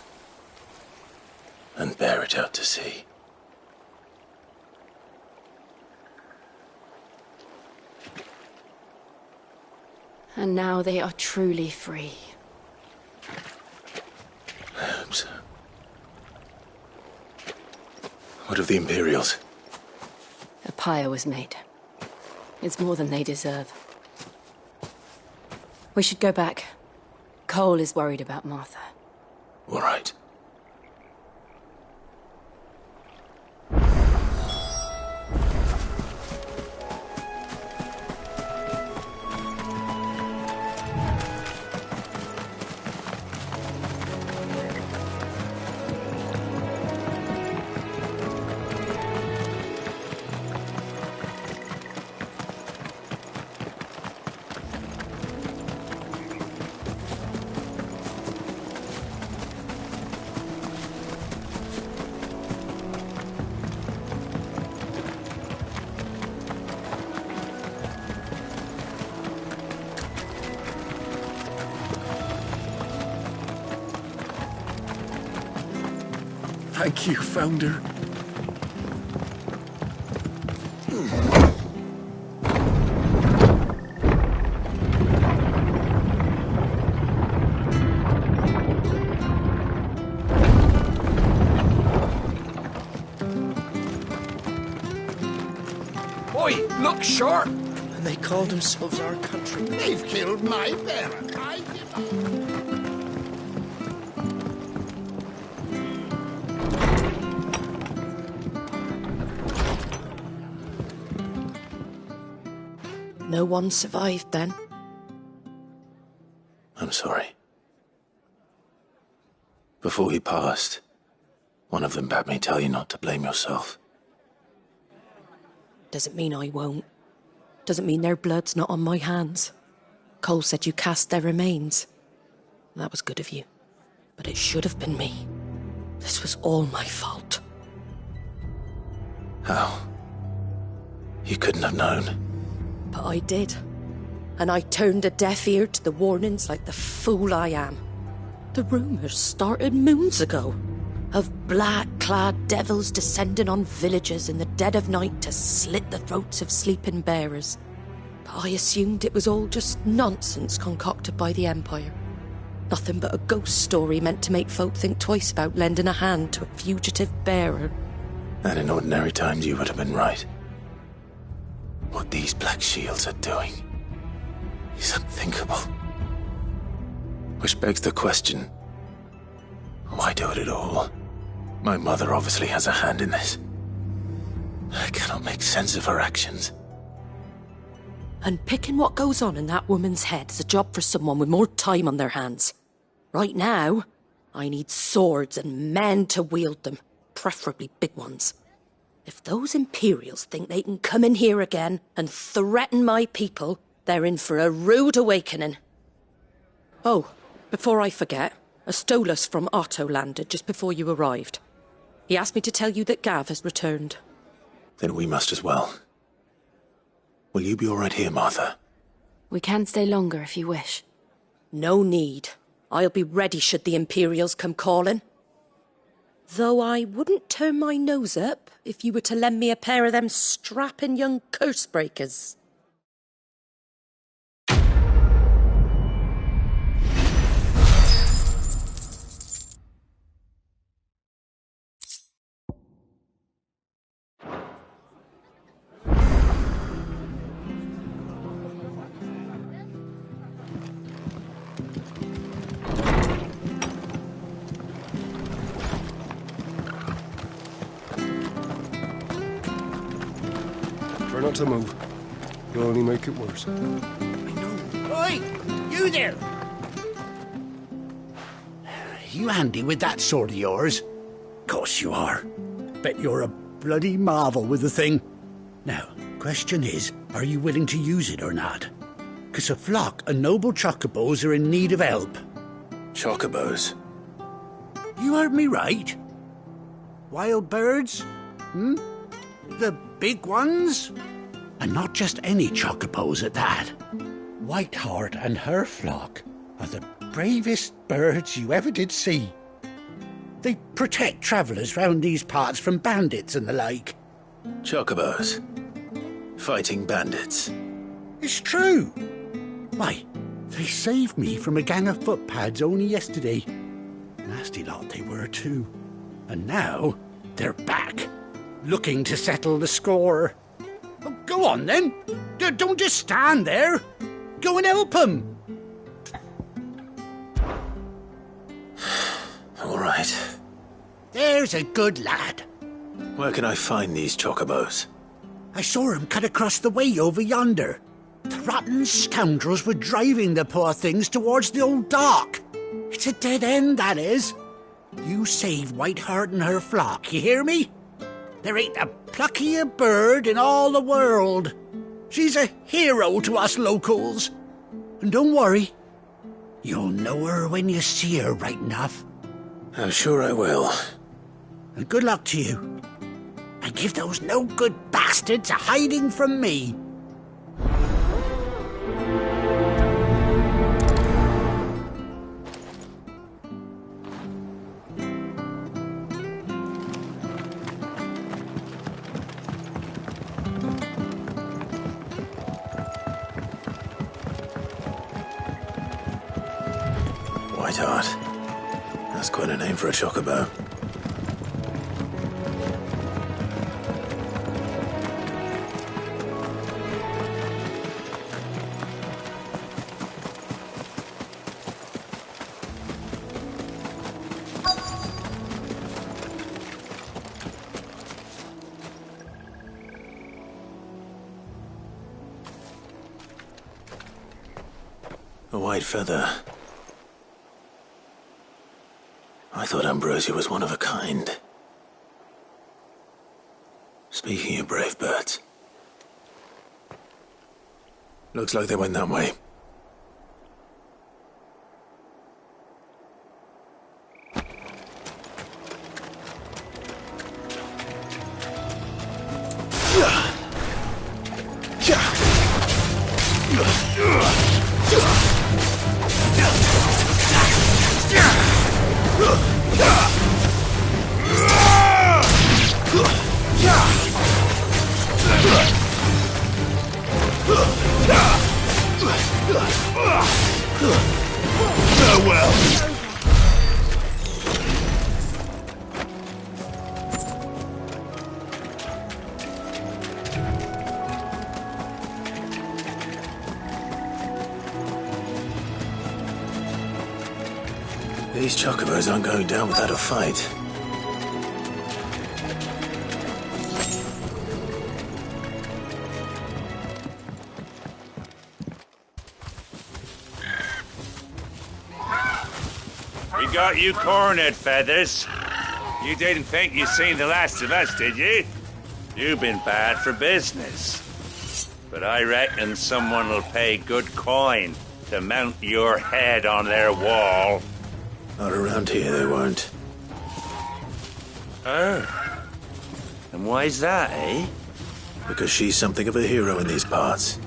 and bear it out to sea. And now they are truly free. I hope so. What of the Imperials? A pyre was made. It's more than they deserve. We should go back. Cole is worried about Martha. All right. Thank you, Founder. Oi, look sharp! And they call themselves our country. They've killed my parent. I give up. No one survived then. I'm sorry. Before he passed, one of them bade me tell you not to blame yourself. Doesn't mean I won't. Doesn't mean their blood's not on my hands. Cole said you cast their remains. That was good of you. But it should have been me. This was all my fault. How? You couldn't have known. But I did. And I turned a deaf ear to the warnings like the fool I am. The rumours started moons ago. Of black-clad devils descending on villages in the dead of night to slit the throats of sleeping bearers. But I assumed it was all just nonsense concocted by the Empire. Nothing but a ghost story meant to make folk think twice about lending a hand to a fugitive bearer. And in ordinary times you would have been right. What these Black Shields are doing is unthinkable. Which begs the question, why do it at all? My mother obviously has a hand in this. I cannot make sense of her actions. And picking what goes on in that woman's head is a job for someone with more time on their hands. Right now, I need swords and men to wield them, preferably big ones. If those Imperials think they can come in here again and threaten my people, they're in for a rude awakening. Oh, before I forget, a Stolas from Otto landed just before you arrived. He asked me to tell you that Gav has returned. Then we must as well. Will you be all right here, Martha? We can stay longer if you wish. No need. I'll be ready should the Imperials come calling. Though I wouldn't turn my nose up if you were to lend me a pair of them strapping young curse-breakers. to move. You'll only make it worse. Oi! You there! You handy with that sword of yours? Course you are. Bet you're a bloody marvel with the thing. Now, question is, are you willing to use it or not? 'Cause a flock of noble chocobos are in need of help. Chocobos? You heard me right. Wild birds? The big ones? And not just any chocobos at that. Whiteheart and her flock are the bravest birds you ever did see. They protect travellers round these parts from bandits and the like. Chocobos? Fighting bandits? It's true. Why, they saved me from a gang of footpads only yesterday. Nasty lot they were too. And now they're back, looking to settle the score. Oh, go on then. Don't just stand there. Go and help them. All right. There's a good lad. Where can I find these chocobos? I saw him cut across the way over yonder. The rotten scoundrels were driving the poor things towards the old dock. It's a dead end, that is. You save Whiteheart and her flock, you hear me? There ain't a pluckier bird in all the world. She's a hero to us locals. And don't worry, you'll know her when you see her right enough. I'm sure I will. And good luck to you. And give those no-good bastards a hiding from me. Whiteheart. That's quite a name for a chocobo. A white feather. I thought Ambrosia was one of a kind. Speaking of brave birds. Looks like they went that way. These chocobos aren't going down without a fight. We got you cornered, Feathers. You didn't think you'd seen the last of us, did you? You've been bad for business. But I reckon someone will pay good coin to mount your head on their wall. Not around here, they won't. Oh. And why's that, eh? Because she's something of a hero in these parts.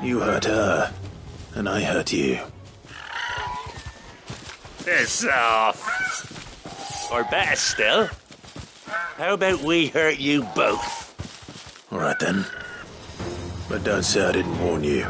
You hurt her, and I hurt you. Piss off. Or better still, how about we hurt you both? All right then. But don't say I didn't warn you.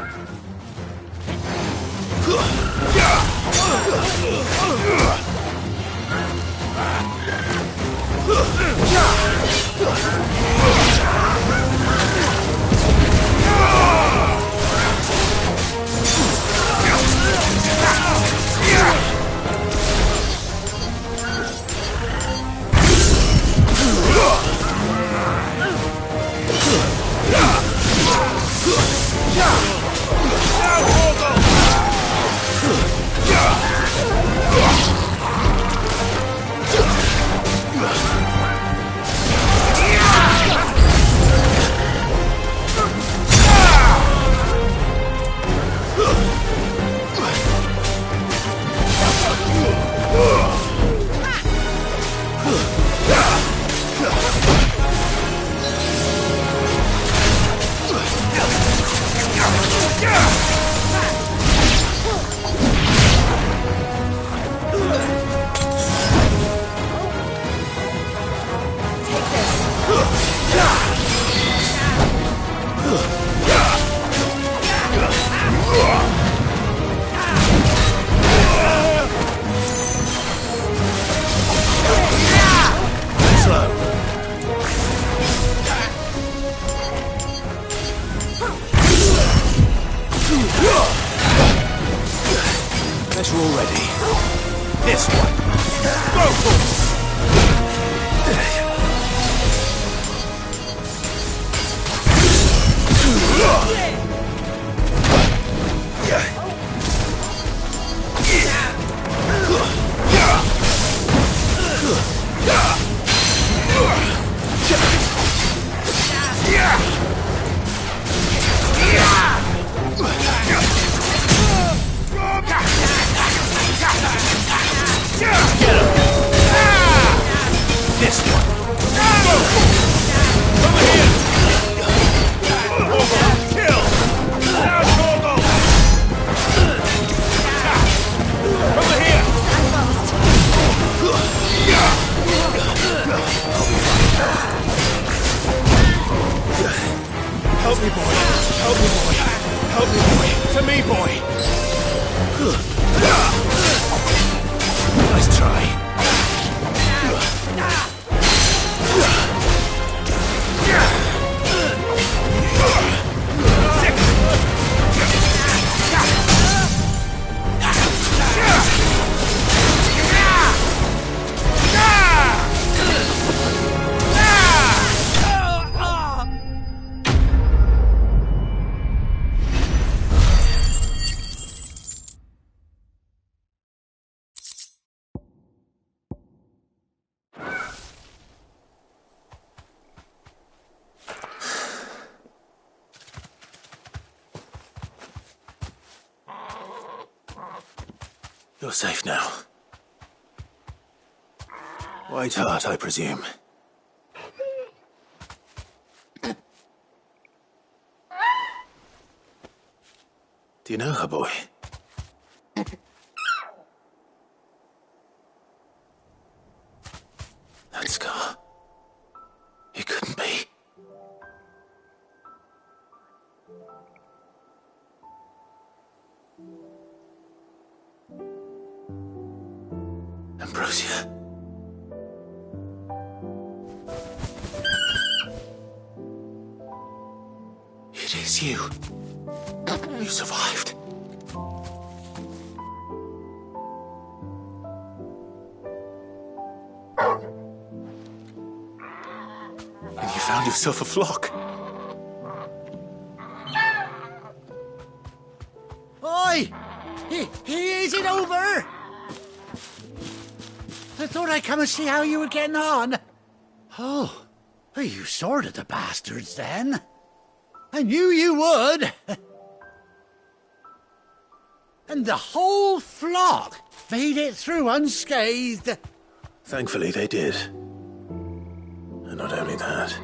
Guess we're all ready. This one. Go for it! This one. Over here. Kill. Now Togo. Over here. Help me, boy. Help me, boy. Help me, boy. To me, boy. Nice try. You're safe now. White heart, I presume. Do you know her, boy? That scar. It couldn't be. Ambrosia. It is you. You survived. And you found yourself a flock. Oi! Is it over? I thought I'd come and see how you were getting on. Oh, well, you sorted the bastards then. I knew you would. And the whole flock made it through unscathed. Thankfully, they did. And not only that.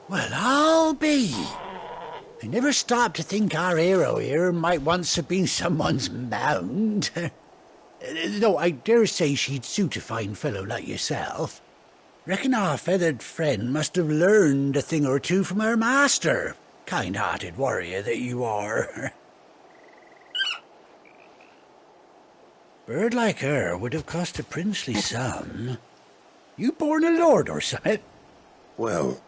Well, I'll be. I never stopped to think our hero here might once have been someone's mount. Though I dare say she'd suit a fine fellow like yourself. Reckon our feathered friend must have learned a thing or two from her master. Kind-hearted warrior that you are. Bird like her would have cost a princely sum. You born a lord or something? Well,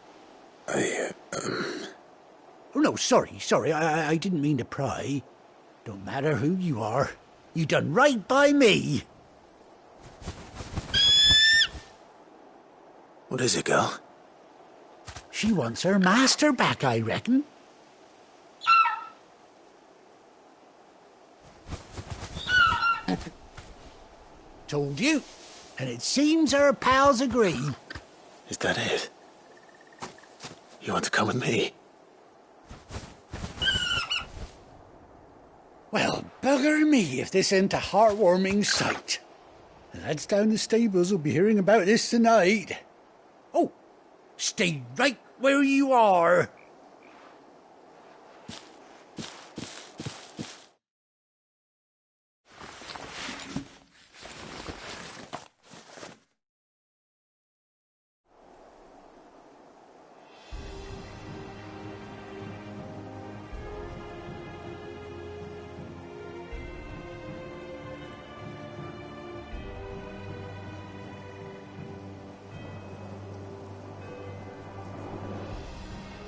Oh, no, sorry. I didn't mean to pry. Don't matter who you are. You done right by me. What is it, girl? She wants her master back, I reckon. Told you. And it seems her pals agree. Is that it? You want to come with me? Well, bugger me if this ain't a heartwarming sight. The lads down the stables will be hearing about this tonight. Oh, stay right where you are.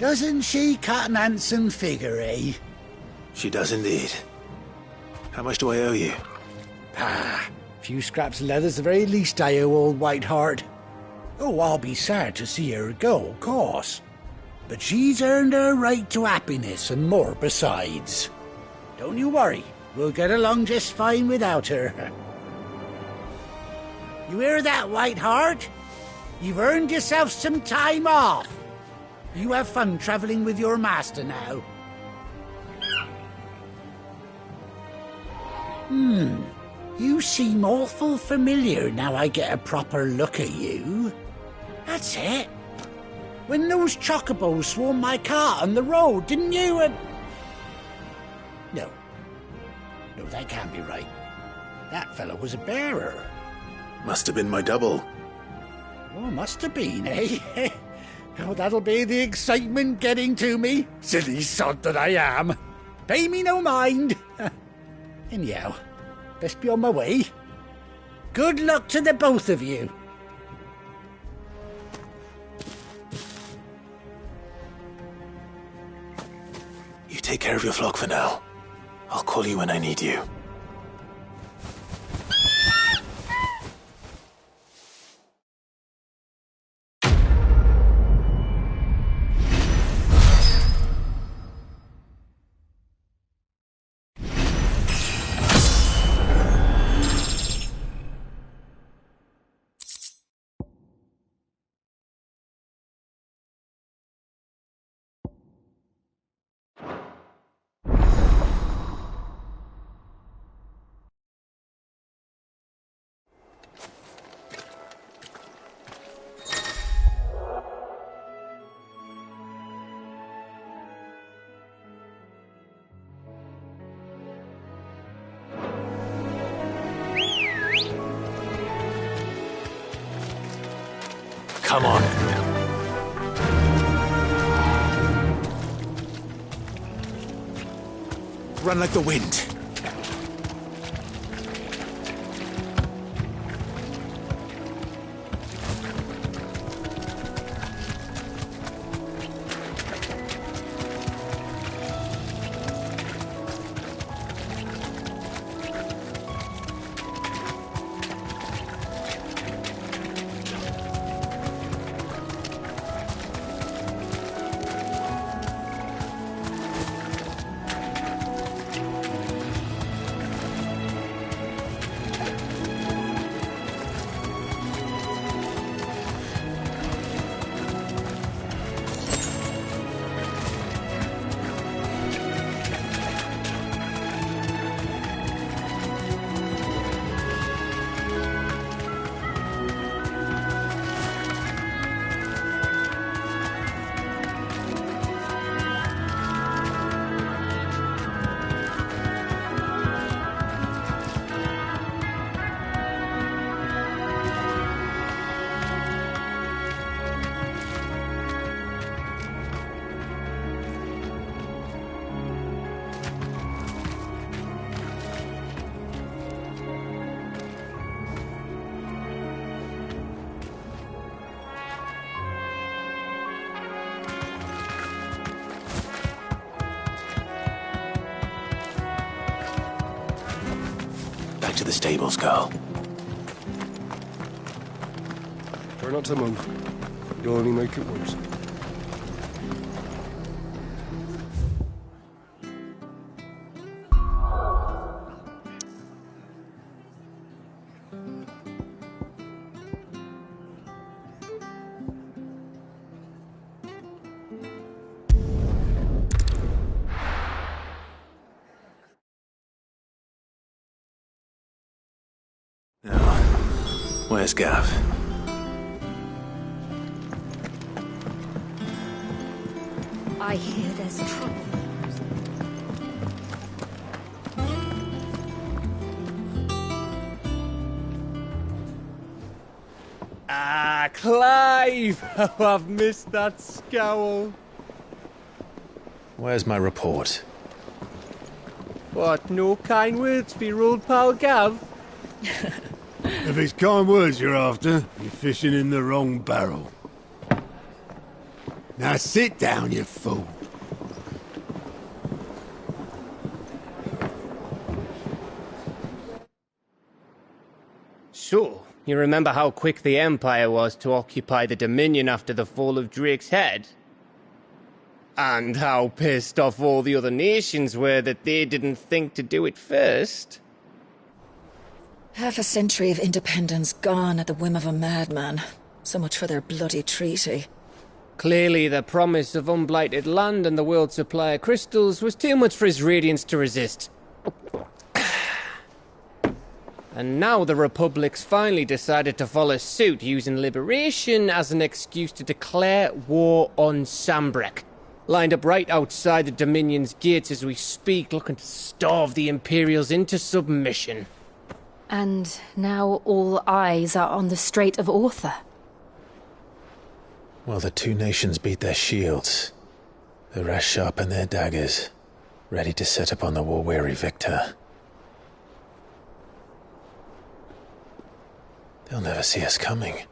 Doesn't she cut an handsome figure, eh? She does indeed. How much do I owe you? Ah, a few scraps of leather's the very least I owe old Whiteheart. Oh, I'll be sad to see her go, of course. But she's earned her right to happiness and more besides. Don't you worry, we'll get along just fine without her. You hear that, Whiteheart? You've earned yourself some time off. You have fun traveling with your master now. You seem awful familiar now I get a proper look at you. That's it. When those chocobos swarmed my car on the road, didn't you? No, that can't be right. That fellow was a bearer. Must have been my double. Oh, must have been, eh? Oh, that'll be the excitement getting to me. Silly sod that I am. Pay me no mind. Anyhow, best be on my way. Good luck to the both of you. You take care of your flock for now. I'll call you when I need you. Come on. Run like the wind. To the stables, girl. Try not to move. You'll only make it worse. Where's Gav? I hear there's trouble. Ah, Clive! Oh, I've missed that scowl. Where's my report? What, no kind words for your old pal Gav? If it's kind words you're after, you're fishing in the wrong barrel. Now sit down, you fool. So, you remember how quick the Empire was to occupy the Dominion after the fall of Drake's head? And how pissed off all the other nations were that they didn't think to do it first? Half a century of independence gone at the whim of a madman. So much for their bloody treaty. Clearly, the promise of unblighted land and the world's supply of crystals was too much for his radiance to resist. And now the Republic's finally decided to follow suit, using liberation as an excuse to declare war on Sambrek. Lined up right outside the Dominion's gates as we speak, looking to starve the Imperials into submission. And now all eyes are on the Strait of Author. Well, the two nations beat their shields. The rest sharpen their daggers, ready to set upon the war-weary victor. They'll never see us coming.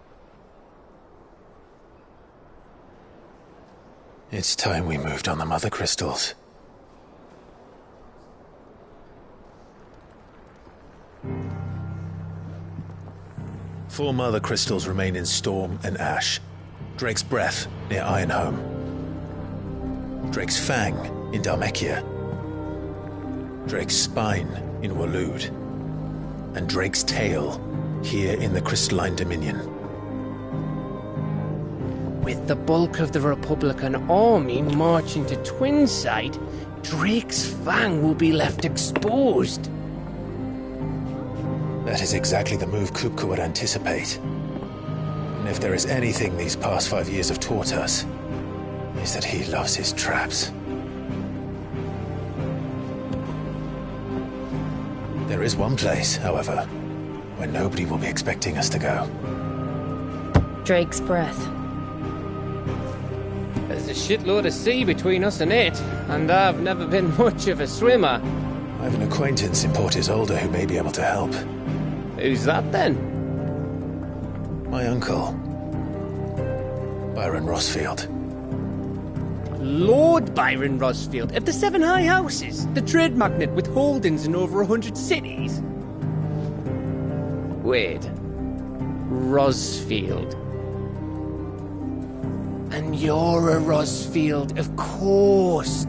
It's time we moved on the Mother Crystals. Four Mother Crystals remain in Storm and Ash. Drake's Breath near Ironhome. Drake's Fang in Dhalmekia. Drake's Spine in Waloed. And Drake's Tail here in the Crystalline Dominion. With the bulk of the Republican army marching to Twinside, Drake's Fang will be left exposed. That is exactly the move Kupka would anticipate. And if there is anything these past 5 years have taught us, is that he loves his traps. There is one place, however, where nobody will be expecting us to go. Drake's Breath. There's a shitload of sea between us and it, and I've never been much of a swimmer. I have an acquaintance in Port Isolde who may be able to help. Who's that then? My uncle, Byron Rosfield. Lord Byron Rosfield of the Seven High Houses, the trade magnate with holdings in over 100 cities. Wait, Rosfield. And you're a Rosfield, of course.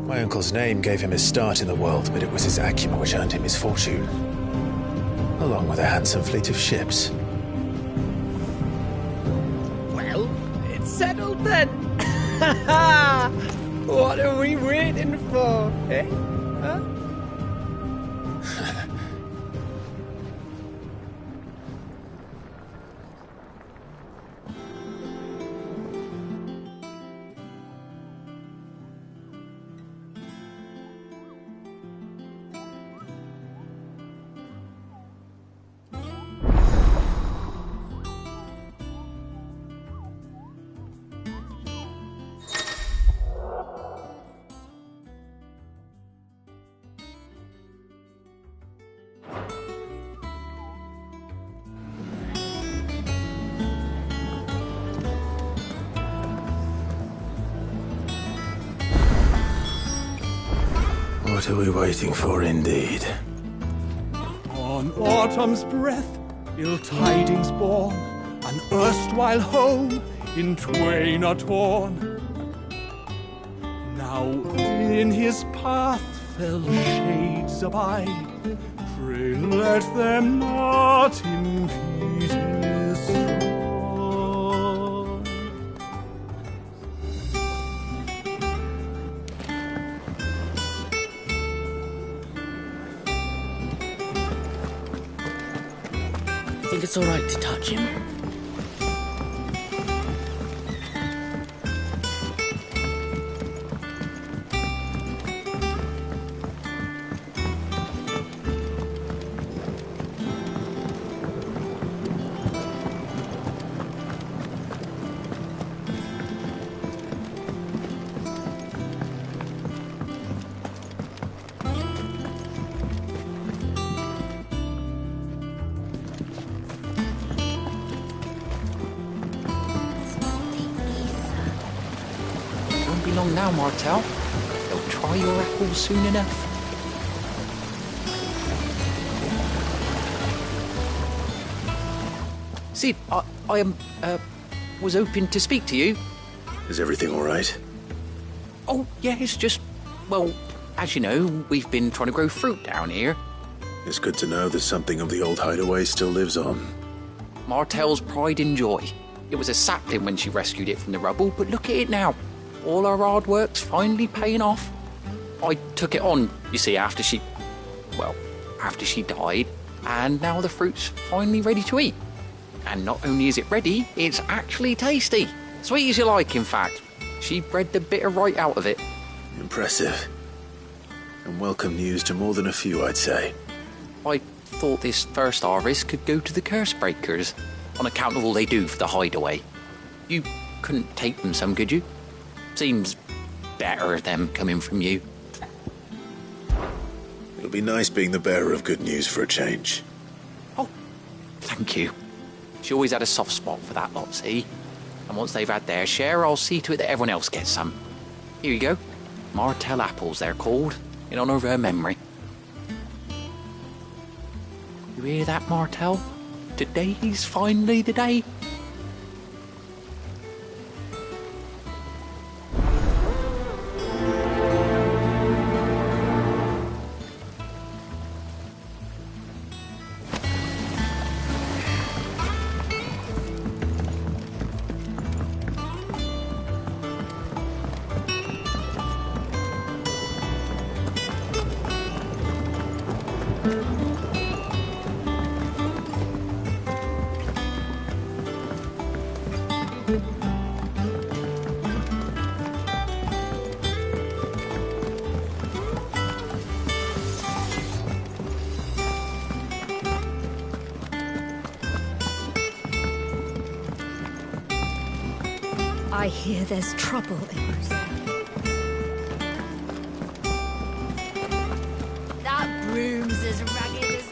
My uncle's name gave him his start in the world, but it was his acumen which earned him his fortune, along with a handsome fleet of ships. Well, it's settled then. What are we waiting for, eh? Huh? What are we waiting for, indeed? On autumn's breath, ill tidings born, an erstwhile home in twain are torn. Now in his path fell shades abide, pray let them not impede his stride. Think it's all right to touch him? down now, Martel. They'll try your apples soon enough. Sid, I was hoping to speak to you. Is everything all right? Oh, yeah, it's just, well, as you know, we've been trying to grow fruit down here. It's good to know that something of the old hideaway still lives on. Martel's pride and joy. It was a sapling when she rescued it from the rubble, but look at it now. All our hard work's finally paying off. I took it on, you see, after she died, and now the fruit's finally ready to eat. And not only is it ready, it's actually tasty. Sweet as you like, in fact. She bred the bitter right out of it. Impressive. And welcome news to more than a few, I'd say. I thought this first harvest could go to the curse breakers, on account of all they do for the hideaway. You couldn't take them some, could you? Seems better them coming from you. It'll be nice being the bearer of good news for a change. Oh, thank you. She always had a soft spot for that lot, see? And once they've had their share, I'll see to it that everyone else gets some. Here you go. Martel apples, they're called, in honour of her memory. You hear that, Martel? Today's finally the day. I hear there's trouble in Rosaria. That broom's as ragged as...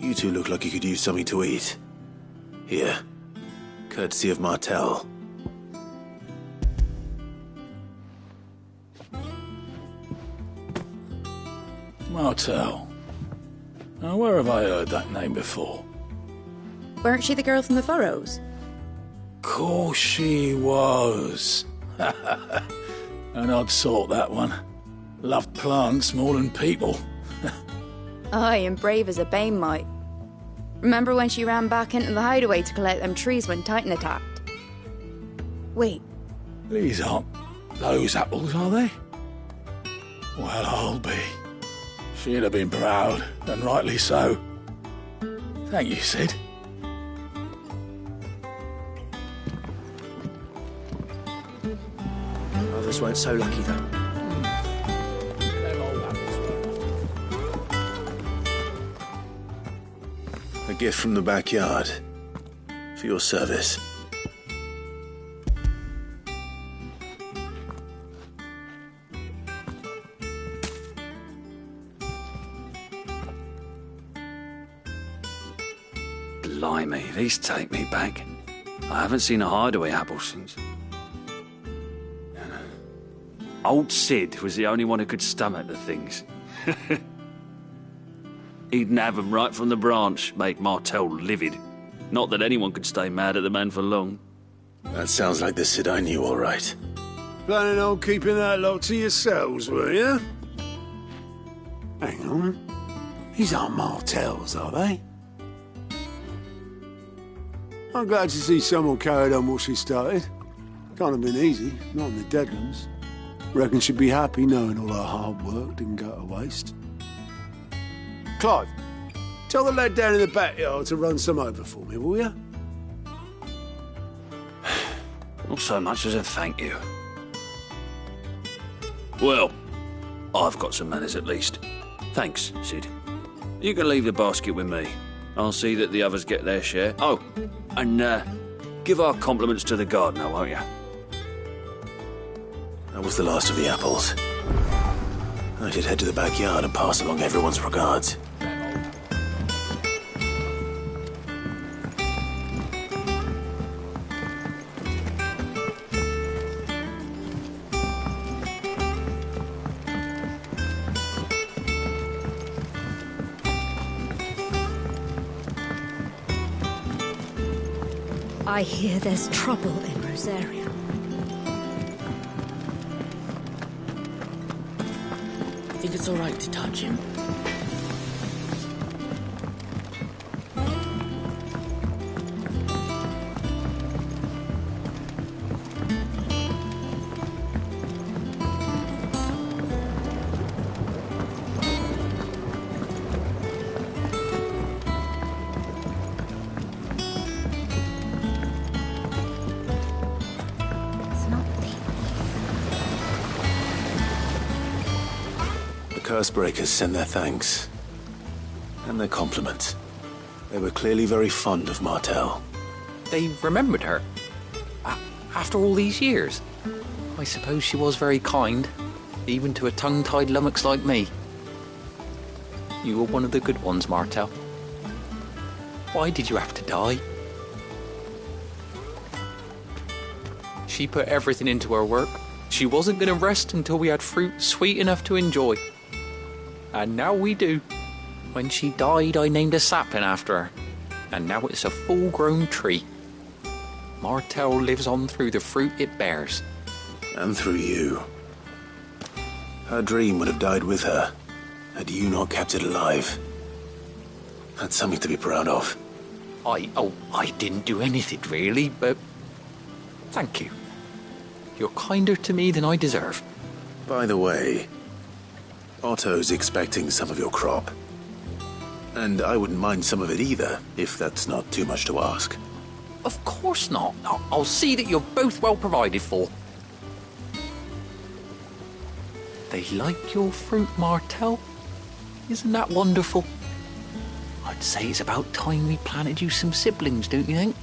You two look like you could use something to eat. Here, courtesy of Martel. Martel. Now, where have I heard that name before? Weren't she the girl from the Furrows? Course she was. An odd sort, that one. Loved plants more than people. Aye, and brave as a bane might. Remember when she ran back into the hideaway to collect them trees when Titan attacked? Wait. These aren't those apples, are they? Well, I'll be. She'd have been proud, and rightly so. Thank you, Sid. Others weren't so lucky, though. A gift from the backyard. For your service. Blimey, these take me back. I haven't seen a hideaway apple since. Old Sid was the only one who could stomach the things. He'd nab them right from the branch, make Martel livid. Not that anyone could stay mad at the man for long. That sounds like the Sid I knew, all right. Planning on keeping that lot to yourselves, were you? Hang on. These aren't Martels, are they? I'm glad to see someone carried on what she started. Can't have been easy, not in the Deadlands. Reckon she'd be happy knowing all her hard work didn't go to waste. Clive, tell the lad down in the backyard to run some over for me, will you? Not so much as a thank you. Well, I've got some manners at least. Thanks, Sid. You can leave the basket with me. I'll see that the others get their share. Oh, and give our compliments to the gardener, won't you? That was the last of the apples. I should head to the backyard and pass along everyone's regards. I hear there's trouble in Rosaria. I think it's all right to touch him. Cursebreakers send their thanks. And their compliments. They were clearly very fond of Martel. They remembered her? After all these years? I suppose she was very kind, even to a tongue-tied lummox like me. You were one of the good ones, Martel. Why did you have to die? She put everything into her work. She wasn't going to rest until we had fruit sweet enough to enjoy. And now we do. When she died, I named a sapling after her. And now it's a full-grown tree. Martel lives on through the fruit it bears. And through you. Her dream would have died with her, had you not kept it alive. That's something to be proud of. I didn't do anything really, but thank you. You're kinder to me than I deserve. By the way, Otto's expecting some of your crop. And I wouldn't mind some of it either, if that's not too much to ask. Of course not. I'll see that you're both well provided for. They like your fruit, Martel. Isn't that wonderful? I'd say it's about time we planted you some siblings, don't you think?